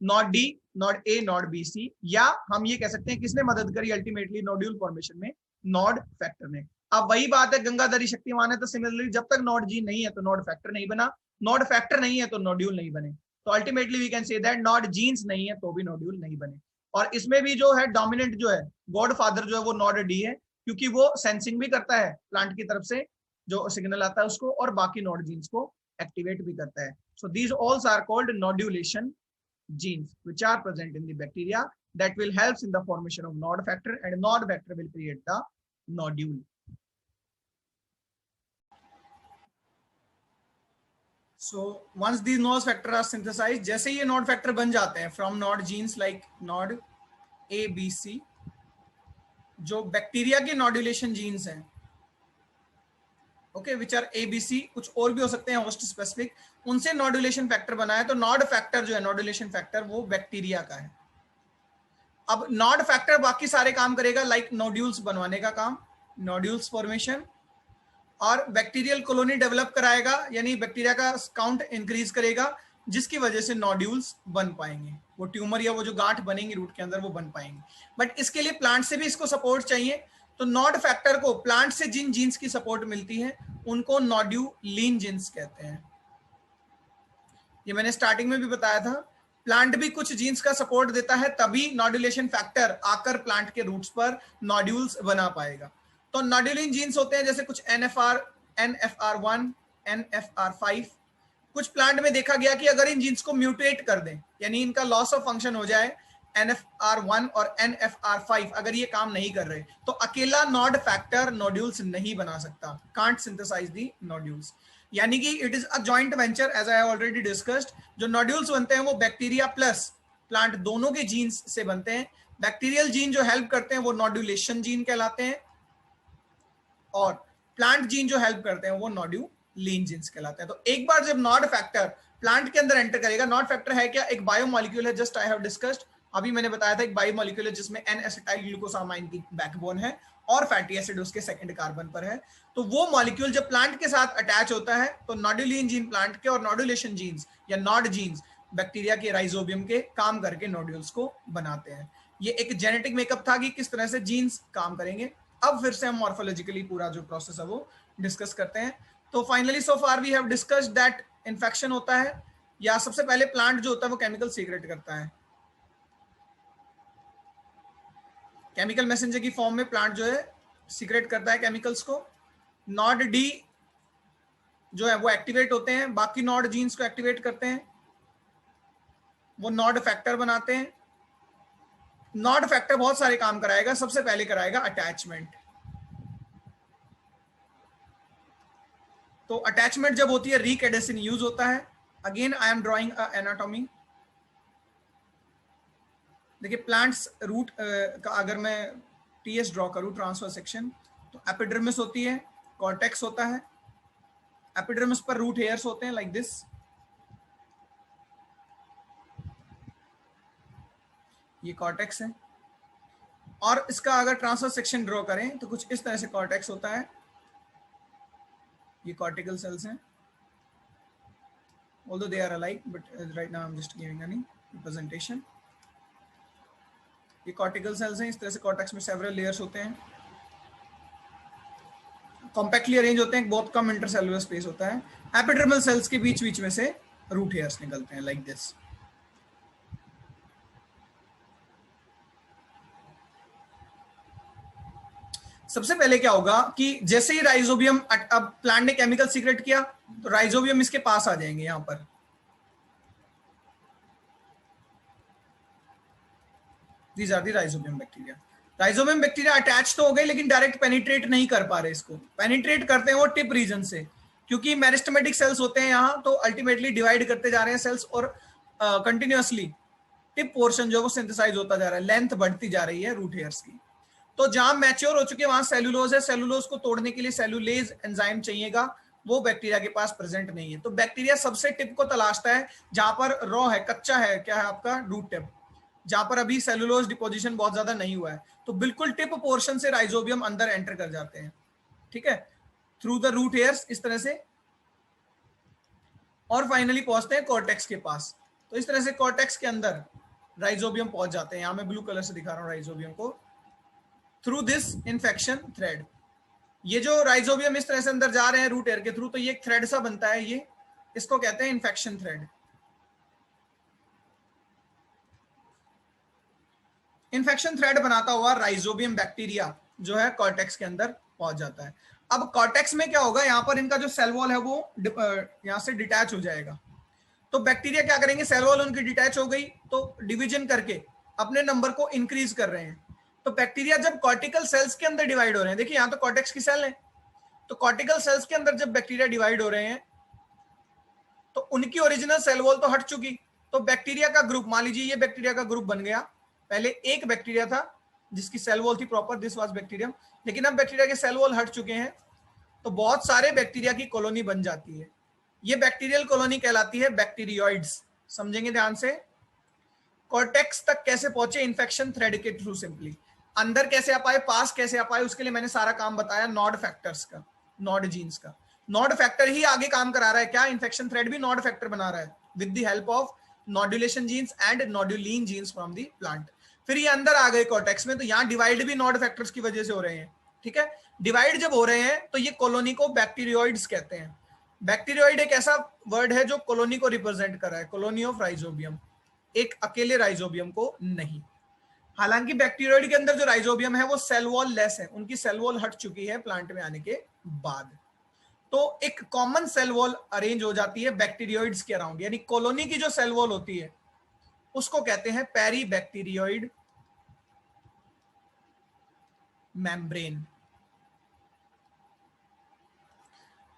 नॉड डी, नॉड ए, नॉड बी, सी, या हम ये कह सकते हैं किसने मदद करी अल्टीमेटली नोड्यूल फॉर्मेशन में, नॉड फैक्टर ने। अब वही बात है, गंगाधरी शक्तिमान है तो सिमिलरली जब तक नॉड जीन नहीं है तो नॉड फैक्टर नहीं बना, नॉड फैक्टर नहीं है तो नोड्यूल नहीं बने। तो ultimately we can say that nod genes नहीं है तो भी नोड्यूल नहीं बने। और इसमें भी जो है डोमिनेंट जो है, गॉड फादर जो है वो नॉड डी है, क्योंकि वो सेंसिंग भी करता है प्लांट की तरफ से जो सिग्नल आता है उसको, और बाकी नॉड जीन्स को एक्टिवेट भी करता है। So these all are called nodulation genes which are present in the bacteria that will helps in the formation of nod factor, and nod factor will create the nodule. So once these nod factor are synthesized, जैसे ये nod factor बन जाते हैं from nod genes like nod A, B, C, जो bacteria के नोडुलेशन jeans हैं, okay, which are ABC, कुछ और भी हो सकते हैं होस्ट स्पेसिफिक, उनसे नोडुलेशन फैक्टर बना है। तो नॉड फैक्टर जो है, नोडुलेशन फैक्टर, वो बैक्टीरिया का है। अब नॉड फैक्टर बाकी सारे काम करेगा, लाइक नोड्यूल्स बनवाने का काम, नोड्यूल्स फॉर्मेशन, और बैक्टीरियल कॉलोनी डेवलप कराएगा, यानी बैक्टीरिया का काउंट इंक्रीज करेगा, जिसकी वजह से नोड्यूल्स बन पाएंगे, वो ट्यूमर या वो जो गांठ बनेंगी रूट के अंदर वो बन पाएंगे। बट इसके लिए प्लांट से भी इसको सपोर्ट चाहिए। तो नॉड फैक्टर को प्लांट से जिन जीन्स की सपोर्ट मिलती है उनको नोड्यूलिन जीन्स कहते हैं। ये मैंने स्टार्टिंग में भी बताया था, प्लांट भी कुछ जीन्स का सपोर्ट देता है, तभी नोडुलेशन फैक्टर आकर प्लांट के रूट्स पर नोड्यूल्स बना पाएगा। तो नोड्यूलिन जीन्स होते हैं जैसे कुछ NFR, NFR1, NFR5। कुछ प्लांट में देखा गया कि अगर इन जीन्स को म्यूटेट कर दें, यानी इनका लॉस ऑफ फंक्शन हो जाए, NFR1 और NFR5 अगर ये काम नहीं कर रहे, तो अकेला नॉड फैक्टर नोड्यूल्स नहीं बना सकता, कांट सिंथेसाइज दी नोड्यूल्स। यानी कि it is a joint venture, as I already discussed. जो नोड्यूल्स बनते हैं वो बैक्टीरिया प्लस प्लांट दोनों के जीन्स से बनते हैं। बैक्टीरियल जीन जो हेल्प करते हैं वो नोड्यूलेशन जीन कहलाते हैं, और प्लांट जीन जो हेल्प करते हैं वो नोड्यूलिन जीन्स कहलाते हैं। तो एक बार जब नॉड फैक्टर प्लांट के अंदर एंटर करेगा, नॉड फैक्टर है क्या, एक बायोमोलिक्यूल है, जस्ट आई हैव डिस्कस्ड, अभी मैंने बताया था, एक बायोमोलिक्यूल है जिसमें एन एसिटाइल ग्लूकोसामाइन की बैकबोन है और फैटी एसिड उसके सेकंड कार्बन पर है। तो वो मॉलिक्यूल जब प्लांट के साथ अटैच होता है तो नोड्यूलिन जीन प्लांट के और नोडुलेशन जीन्स या नॉड जीन्स बैक्टीरिया के राइजोबियम के काम करके नोड्यूल्स को बनाते हैं। ये एक जेनेटिक मेकअप था कि किस तरह से जीन्स काम करेंगे। अब फिर से हम मॉर्फोलॉजिकली पूरा जो प्रोसेस है वो डिस्कस करते हैं। तो finally so far we have discussed that infection होता है, या सबसे पहले प्लांट जो होता है वो केमिकल सीक्रेट करता है, केमिकल मैसेंजर की फॉर्म में प्लांट जो है सीक्रेट करता है केमिकल्स को। नॉड डी जो है वो एक्टिवेट होते हैं, बाकी नॉड जीन्स को एक्टिवेट करते हैं, वो नॉड फैक्टर बनाते हैं। नॉड फैक्टर बहुत सारे काम कराएगा, सबसे पहले कराएगा अटैचमेंट। तो अटैचमेंट जब होती है रीकैडेसिन यूज होता है। Again I am drawing anatomy. देखिए प्लांट्स रूट का अगर मैं टीएस ड्रॉ करूं, ट्रांसफर सेक्शन, तो एपिडर्मिस होती है, कॉर्टेक्स होता है, एपिडर्मिस पर रूट हेयर्स होते हैं लाइक दिस, ये कॉर्टेक्स है। और इसका अगर ट्रांसफर सेक्शन ड्रॉ करें तो कुछ इस तरह से कॉर्टेक्स होता है, ये कॉर्टिकल सेल्स हैं, although they are alike but right now I'm just giving any representation। ये कॉर्टिकल सेल्स हैं, इस तरह से कॉर्टेक्स में सेवरल लेयर्स होते हैं, कॉम्पैक्टली अरेंज होते हैं, बहुत कम इंटरसेलुलर स्पेस होता है। एपिडर्मल सेल्स के बीच बीच में से रूट हेयर्स निकलते हैं लाइक दिस। सबसे पहले क्या होगा कि जैसे ही राइजोबियम, अब प्लांट ने केमिकल सीक्रेट किया तो राइजोबियम इसके पास आ जाएंगे, यहां पर these are the rhizobium bacteria। Rhizobium bacteria attach तो हो गए लेकिन डायरेक्ट पेनिट्रेट नहीं कर पा रहे, इसको पेनिट्रेट करते हैं वो टिप रीजन से, क्योंकि मेरिस्टेमेटिक सेल्स होते हैं यहाँ, तो अल्टीमेटली डिवाइड करते जा रहे हैं सेल्स और कंटिन्यूअसली टिप पोर्शन जो वो सिंथेसाइज होता जा रहा है, लेंथ बढ़ती जा रही है रूट हेयर्स की। तो जहां मैच्योर हो चुके हैं वहां सेलुलोज है, सेलुलोज को तोड़ने के लिए सेलुलेज एंजाइम चाहिएगा, वो बैक्टीरिया के पास प्रेजेंट नहीं है। तो बैक्टीरिया सबसे टिप को तलाशता है जहां पर रॉ है, कच्चा है, क्या है आपका रूट टिप, जहां पर अभी सेलुलोज डिपोजिशन बहुत ज्यादा नहीं हुआ है। तो बिल्कुल टिप पोर्शन से राइजोबियम अंदर एंटर कर जाते हैं, ठीक है, थ्रू द रूट हेयर्स इस तरह से, और फाइनली पहुंचते हैं कॉर्टेक्स के पास। तो इस तरह से कॉर्टेक्स के अंदर राइजोबियम पहुंच जाते हैं। यहां मैं ब्लू कलर से दिखा रहा हूं राइजोबियम को, थ्रू दिस इन्फेक्शन थ्रेड। ये जो राइजोबियम इस तरह से अंदर जा रहे हैं रूट हेयर के थ्रू, तो ये एक थ्रेड सा बनता है, ये इसको कहते हैं इन्फेक्शन थ्रेड। इन्फेक्शन थ्रेड बनाता हुआ राइजोबियम बैक्टीरिया जो है कॉर्टेक्स के अंदर पहुंच जाता है। अब कॉर्टेक्स में क्या होगा, यहाँ पर इनका जो सेल वॉल है वो यहाँ से डिटैच हो जाएगा। तो बैक्टीरिया क्या करेंगे, सेल वॉल उनकी डिटैच हो गई तो डिवीजन करके अपने नंबर को इंक्रीज कर रहे हैं। तो बैक्टीरिया जब कॉर्टिकल सेल्स के अंदर डिवाइड हो रहे हैं, देखिए यहाँ तो कॉर्टेक्स की सेल है, तो कॉर्टिकल सेल्स के अंदर जब बैक्टीरिया डिवाइड हो रहे हैं तो उनकी ओरिजिनल सेल वॉल तो हट चुकी। तो बैक्टीरिया का ग्रुप, मान लीजिए ये बैक्टीरिया का ग्रुप बन गया, पहले एक बैक्टीरिया था जिसकी सेल वॉल थी प्रॉपर, दिस वाज बैक्टीरियम, लेकिन अब बैक्टीरिया के सेल वॉल हट चुके हैं तो बहुत सारे बैक्टीरिया की कॉलोनी बन जाती है। ये बैक्टीरियल कॉलोनी कहलाती है बैक्टीरियोइड्स। समझेंगे ध्यान से। कॉर्टेक्स तक कैसे पहुंचे, इन्फेक्शन थ्रेड के थ्रू सिंपली। अंदर कैसे आ पाए, पास कैसे आ पाए, उसके लिए मैंने सारा काम बताया नॉड फैक्टर्स का, नॉड जीन्स का। नॉड फैक्टर ही आगे काम करा रहा है, क्या इन्फेक्शन थ्रेड भी नॉड फैक्टर बना रहा है with the help of nodulation genes and nodulin genes from the plant. फिर ये अंदर आ गए कॉर्टेक्स में, तो यहाँ डिवाइड भी नॉड फैक्टर्स की वजह से हो रहे हैं, ठीक है। डिवाइड जब हो रहे हैं तो ये कॉलोनी को बैक्टीरियोइड्स कहते हैं। बैक्टीरियोइड एक ऐसा वर्ड है जो कॉलोनी को रिप्रेजेंट कर रहा है, कॉलोनी ऑफ राइजोबियम, एक अकेले राइजोबियम को नहीं। हालांकि बैक्टीरियोइड के अंदर जो राइजोबियम है वो सेल वॉल लेस है, उनकी सेल वॉल हट चुकी है प्लांट में आने के बाद। तो एक कॉमन सेल वॉल अरेंज हो जाती है बैक्टीरियोइड्स के अराउंड, यानी कॉलोनी की जो सेल वॉल होती है उसको कहते हैं पेरी बैक्टीरियोइड मेम्ब्रेन।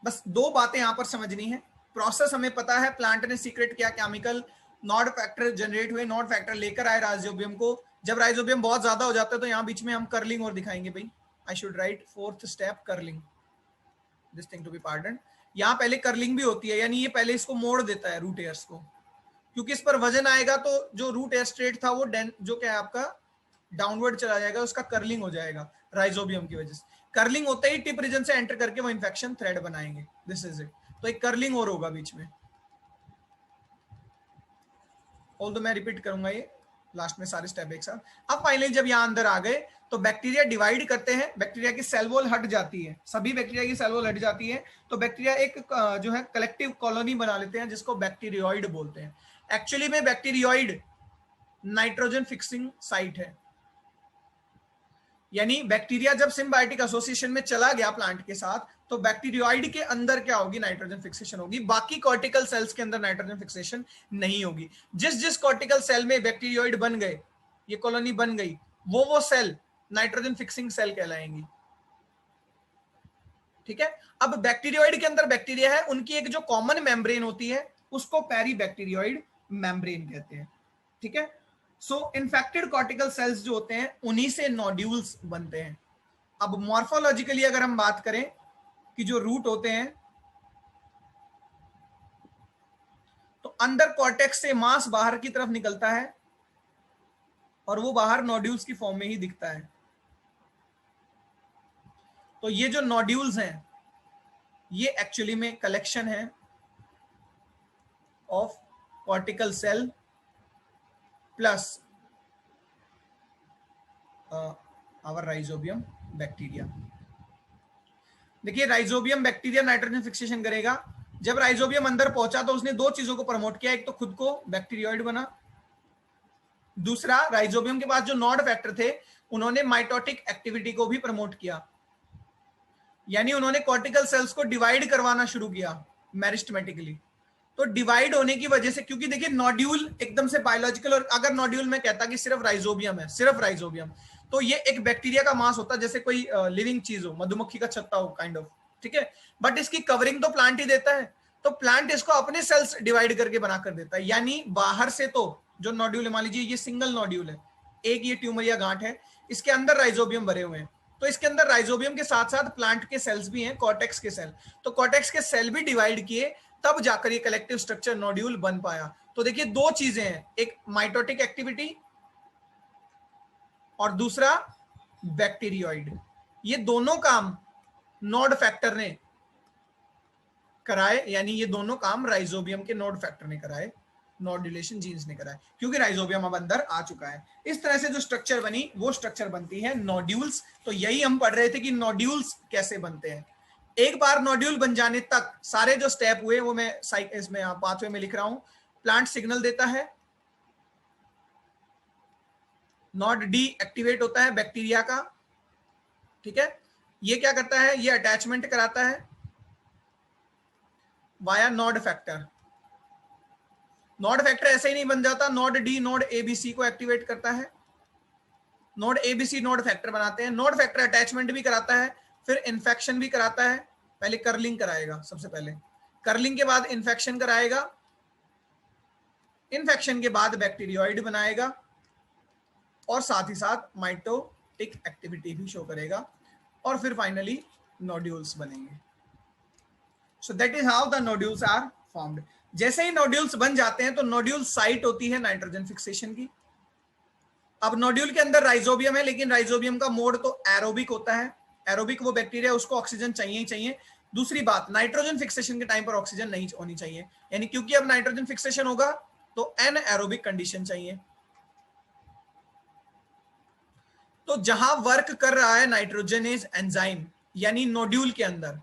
बस दो बातें यहां पर समझनी है। प्रोसेस हमें पता है, प्लांट ने सीक्रेट किया केमिकल, नॉड फैक्टर जनरेट हुए, नॉड फैक्टर लेकर आए राइजोबियम को। जब राइजोबियम बहुत ज्यादा हो जाता है तो यहाँ बीच में हम कर्लिंग और दिखाएंगे भाई, I should write fourth step curling, this thing to be pardon. यहाँ पहले कर्लिंग भी होती है, यानी ये पहले इसको मोड़ देता है रूट हेयर्स को, क्योंकि इस पर वजन आएगा तो जो रूट हेयर स्ट्रेट था वो जो क्या है आपका डाउनवर्ड चला जाएगा, उसका कर्लिंग हो जाएगा राइजोबियम की वजह से। कर्लिंग होते ही टिप रीजन से एंटर करके वो इन्फेक्शन थ्रेड बनाएंगे, दिस इज इट। तो एक कर्लिंग और होगा बीच में, ऑल्दो मैं रिपीट करूंगा ये लास्ट में सारे स्टेप एक साथ। अब फाइनली जब यहाँ अंदर आ गए तो बैक्टीरिया डिवाइड करते हैं, बैक्टीरिया की सेल वॉल हट जाती है, सभी बैक्टीरिया की सेल वॉल हट जाती है, तो बैक्टीरिया एक जो है कलेक्टिव कॉलोनी बना लेते हैं जिसको बैक्टीरियोइड बोलते हैं। एक्चुअली में बैक्टीरियोइड नाइट्रोजन फिक्सिंग साइट है, यानी बैक्टीरिया जब सिम्बायोटिक एसोसिएशन में चला गया प्लांट के साथ तो बैक्टीरियोइड के अंदर क्या होगी, नाइट्रोजन फिक्सेशन होगी। बाकी कॉर्टिकल सेल्स के अंदर नाइट्रोजन फिक्सेशन नहीं होगी। जिस जिस कॉर्टिकल सेल में बैक्टीरियोइड बन गए, ये कॉलोनी बन गई, वो सेल नाइट्रोजन फिक्सिंग सेल कहलाएंगी, ठीक है। अब बैक्टीरियोइड के अंदर बैक्टीरिया है, उनकी एक जो कॉमन मेम्ब्रेन होती है उसको पेरी बैक्टीरियोइड मेम्ब्रेन कहते हैं, ठीक है। सो इन्फेक्टेड कॉर्टिकल सेल्स जो होते हैं उन्हीं से नोड्यूल्स बनते हैं। अब मॉर्फोलॉजिकली अगर हम बात करें कि जो रूट होते हैं तो अंदर कॉर्टेक्स से मांस बाहर की तरफ निकलता है और वो बाहर नोड्यूल्स की फॉर्म में ही दिखता है। तो ये जो नोड्यूल्स हैं ये एक्चुअली में कलेक्शन है of cortical cell plus our rhizobium bacteria. देखिए राइजोबियम बैक्टीरिया नाइट्रोजन फिक्सेशन करेगा। जब राइजोबियम अंदर पहुंचा तो उसने दो चीजों को प्रमोट किया, एक तो खुद को बैक्टीरियोइड बना, दूसरा राइजोबियम के पास जो नॉड फैक्टर थे उन्होंने माइटोटिक एक्टिविटी को भी प्रमोट किया, यानी उन्होंने कॉर्टिकल सेल्स को डिवाइड करवाना शुरू किया मेरिस्टेमेटिकली। तो डिवाइड होने की वजह से, क्योंकि देखिए नोड्यूल एकदम से बायोलॉजिकल, और अगर नोड्यूल में कहता कि सिर्फ राइजोबियम है, सिर्फ राइजोबियम, तो ये एक बैक्टीरिया का मास होता है, जैसे कोई लिविंग चीज हो, मधुमक्खी का छत्ता हो काइंड ऑफ, ठीक है। बट इसकी कवरिंग तो प्लांट ही देता है, तो प्लांट इसको अपने सेल्स डिवाइड करके बनाकर देता है। यानी बाहर से तो जो नोड्यूल, मान लीजिए ये सिंगल नोड्यूल है, एक ये ट्यूमर या गांठ है, इसके अंदर राइजोबियम भरे हुए हैं, तो इसके अंदर राइजोबियम के साथ साथ प्लांट के सेल्स भी हैं, कॉर्टेक्स के सेल, तो कॉर्टेक्स के सेल भी डिवाइड किए, तब जाकर ये कलेक्टिव स्ट्रक्चर नोड्यूल बन पाया। तो देखिए दो चीजें हैं, एक माइटोटिक एक्टिविटी और दूसरा बैक्टीरियोइड। ये दोनों काम नोड फैक्टर ने कराए, यानी ये दोनों काम राइजोबियम के नोड फैक्टर ने कराए, नोड्यूलेशन जीन्स ने कराए, क्योंकि राइजोबियम अब अंदर आ चुका है। इस तरह से जो स्ट्रक्चर बनी वो स्ट्रक्चर बनती है नोड्यूल्स। तो यही हम पढ़ रहे थे कि नोड्यूल्स कैसे बनते हैं। एक बार नोड्यूल बन जाने तक सारे जो स्टेप हुए वो मैं इसमें पाथवे में लिख रहा हूं। प्लांट सिग्नल देता है, नोड डी एक्टिवेट होता है बैक्टीरिया का, ठीक है। ये क्या करता है, ये अटैचमेंट कराता है via node factor. Node factor ऐसे ही नहीं बन जाता, नोड डी नोड एबीसी को एक्टिवेट करता है, नोड एबीसी नोड फैक्टर बनाते हैं। नोड फैक्टर अटैचमेंट भी कराता है, फिर इन्फेक्शन भी कराता है। पहले कर्लिंग कराएगा, सबसे पहले कर्लिंग के बाद इन्फेक्शन कराएगा, इन्फेक्शन के बाद बैक्टीरियोइड बनाएगा और साथ ही साथ माइटोटिक एक्टिविटी भी शो करेगा, और फिर फाइनली नोड्यूल्स बनेंगे। So that is how the nodules are formed. जैसे ही नोड्यूल्स बन जाते हैं तो नोड्यूल साइट होती है नाइट्रोजन फिक्सेशन की। अब नोड्यूल के अंदर राइजोबियम है, लेकिन राइजोबियम का मोड तो एरोबिक होता है। एरोबिक वो बैक्टीरिया, उसको ऑक्सीजन चाहिए ही चाहिए। दूसरी बात, नाइट्रोजन फिक्सेशन के टाइम पर ऑक्सीजन नहीं होनी चाहिए, यानी क्योंकि अब नाइट्रोजन फिक्सेशन होगा तो एनएरोबिक कंडीशन चाहिए। तो जहां वर्क कर रहा है नाइट्रोजनेज एंजाइम यानी नोड्यूल के अंदर,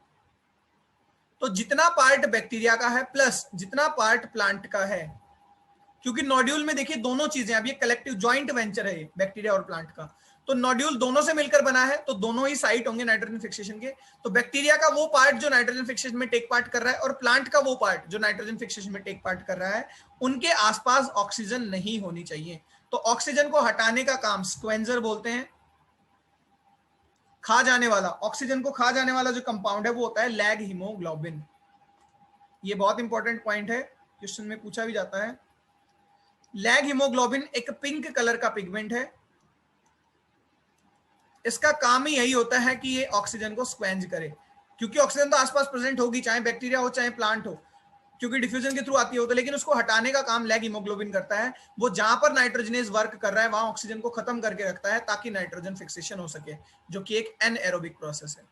तो जितना पार्ट बैक्टीरिया का है प्लस जितना पार्ट प्लांट का है, क्योंकि नोड्यूल में देखिए दोनों चीजें, अब ये कलेक्टिव जॉइंट वेंचर है बैक्टीरिया और प्लांट का, तो नोड्यूल दोनों से मिलकर बना है, तो दोनों ही साइट होंगे नाइट्रोजन फिक्सेशन के। तो बैक्टीरिया का वो पार्ट जो नाइट्रोजन फिक्सेशन में टेक पार्ट कर रहा है और प्लांट का वो पार्ट जो नाइट्रोजन फिक्सेशन में टेक पार्ट कर रहा है, उनके आसपास ऑक्सीजन नहीं होनी चाहिए। तो ऑक्सीजन को हटाने का काम स्क्वेंजर बोलते हैं। खा जाने वाला, ऑक्सीजन को खा जाने वाला जो कंपाउंड है वो होता है लैग हीमोग्लोबिन। ये बहुत इंपॉर्टेंट पॉइंट है, क्वेश्चन में पूछा भी जाता है। लैग हीमोग्लोबिन एक पिंक कलर का पिगमेंट है, इसका काम ही यही होता है कि ये ऑक्सीजन को स्क्वेंज करे, क्योंकि ऑक्सीजन तो आसपास प्रेजेंट होगी, चाहे बैक्टीरिया हो चाहे प्लांट हो, क्योंकि डिफ्यूजन के थ्रू आती हो, तो लेकिन उसको हटाने का काम लैग हीमोग्लोबिन करता है। वो जहां पर नाइट्रोजनेज वर्क कर रहा है वहां ऑक्सीजन को खत्म करके रखता है ताकि नाइट्रोजन फिक्सेशन हो सके, जो कि एक एनएरोबिक प्रोसेस है।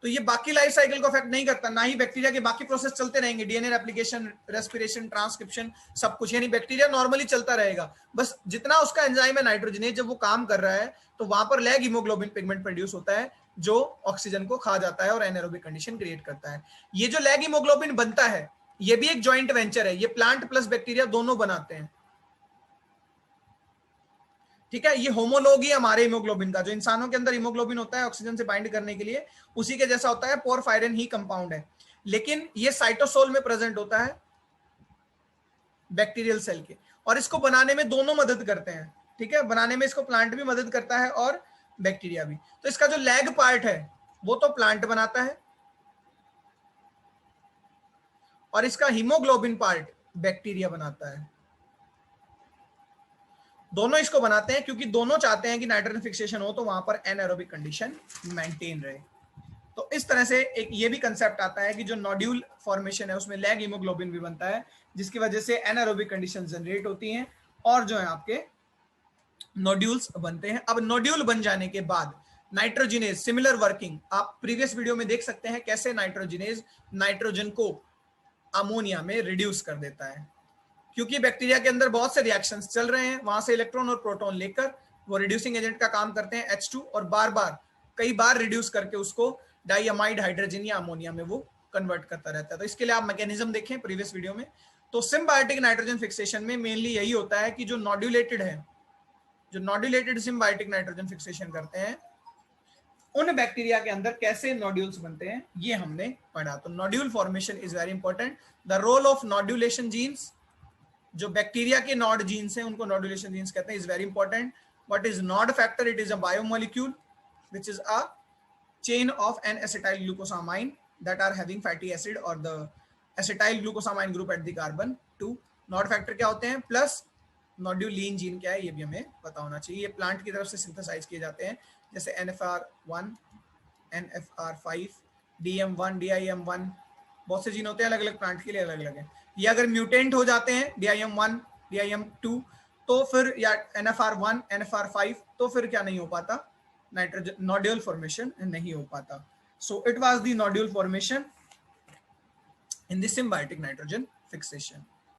तो ये बाकी लाइफ साइकिल को अफेक्ट नहीं करता, ना ही बैक्टीरिया के बाकी प्रोसेस चलते रहेंगे, डीएनए रेप्लिकेशन, रेस्पिरेशन, ट्रांसक्रिप्शन, सब कुछ, यानी बैक्टीरिया नॉर्मली चलता रहेगा। बस जितना उसका एंजाइम है नाइट्रोजनेज, जब वो काम कर रहा है तो वहां पर लैग हीमोग्लोबिन पिगमेंट प्रोड्यूस होता है जो ऑक्सीजन को खा जाता है और एनारोबिक कंडीशन क्रिएट करता है। ये जो लैग हीमोग्लोबिन बनता है ये भी एक जॉइंट वेंचर है, ये प्लांट प्लस बैक्टीरिया दोनों बनाते हैं, ठीक है। ये होमोलॉग ही हमारे हीमोग्लोबिन का, जो इंसानों के अंदर हीमोग्लोबिन होता है ऑक्सीजन से बाइंड करने के लिए, उसी के जैसा होता है, पोरफायरिन ही कंपाउंड है, लेकिन ये साइटोसोल में प्रेजेंट होता है बैक्टीरियल सेल के, और इसको बनाने में दोनों मदद करते हैं, ठीक है। बनाने में इसको प्लांट भी मदद करता है और बैक्टीरिया भी। तो इसका जो लैग पार्ट है वो तो प्लांट बनाता है और इसका हीमोग्लोबिन पार्ट बैक्टीरिया बनाता है। दोनों इसको बनाते हैं क्योंकि दोनों चाहते हैं कि नाइट्रोजन फिक्सेशन हो तो वहां पर एनारोबिक कंडीशन मेंटेन रहे। तो इस तरह से एक ये भी कंसेप्ट आता है कि जो नोड्यूल फॉर्मेशन है उसमें लैग हीमोग्लोबिन भी बनता है, जिसकी वजह से एनारोबिक कंडीशन जनरेट होती हैं और जो है आपके नोड्यूल्स बनते हैं। अब नोड्यूल बन जाने के बाद नाइट्रोजिनेज सिमिलर वर्किंग आप प्रीवियस वीडियो में देख सकते हैं, कैसे नाइट्रोजिनेज नाइट्रोजन को अमोनिया में रिड्यूस कर देता है, क्योंकि बैक्टीरिया के अंदर बहुत से रिएक्शंस चल रहे हैं, वहां से इलेक्ट्रॉन और प्रोटॉन लेकर वो रिड्यूसिंग एजेंट का काम करते हैं H2, और बार बार कई बार रिड्यूस करके उसको डाइअमाइड हाइड्रोजन या अमोनिया में वो कन्वर्ट करता रहता है। तो इसके लिए आप मैकेनिज्म देखें प्रीवियस वीडियो में। तो सिम्बायोटिक नाइट्रोजन फिक्सेशन में मेनली यही होता है कि जो नोड्यूलेटेड है, जो नोड्यूलेटेड सिम्बायोटिक नाइट्रोजन फिक्सेशन करते हैं, उन बैक्टीरिया के अंदर कैसे नोड्यूल्स बनते हैं ये हमने पढ़ा। तो nodule formation is very important. The role of nodulation genes, जो बैक्टीरिया के नॉड जीन्स हैं उनको नोड्यूलेशन जीन्स कहते हैं, is very important. What is nod factor? It is a biomolecule which is a chain of an acetyl glucosamine that are having fatty acid or the acetyl glucosamine group at the carbon 2. Nod factor क्या होते हैं? Plus नोड्यूलिन gene क्या है ये भी हमें पता होना चाहिए. ये प्लांट की तरफ से सिंथेसाइज किए जाते हैं, जैसे NFR1, NFR5, DM1, DIM1, बहुत से जीन होते हैं अलग अलग प्लांट के लिए अलग अलग है. ये अगर म्यूटेंट हो जाते हैं DIM1, DIM2 तो फिर या NFR1, NFR5 तो फिर क्या नहीं हो पाता? नाइट्रोजन नोड्यूल फॉर्मेशन नहीं हो पाता. So it was the nodule formation in the symbiotic nitrogen fixation.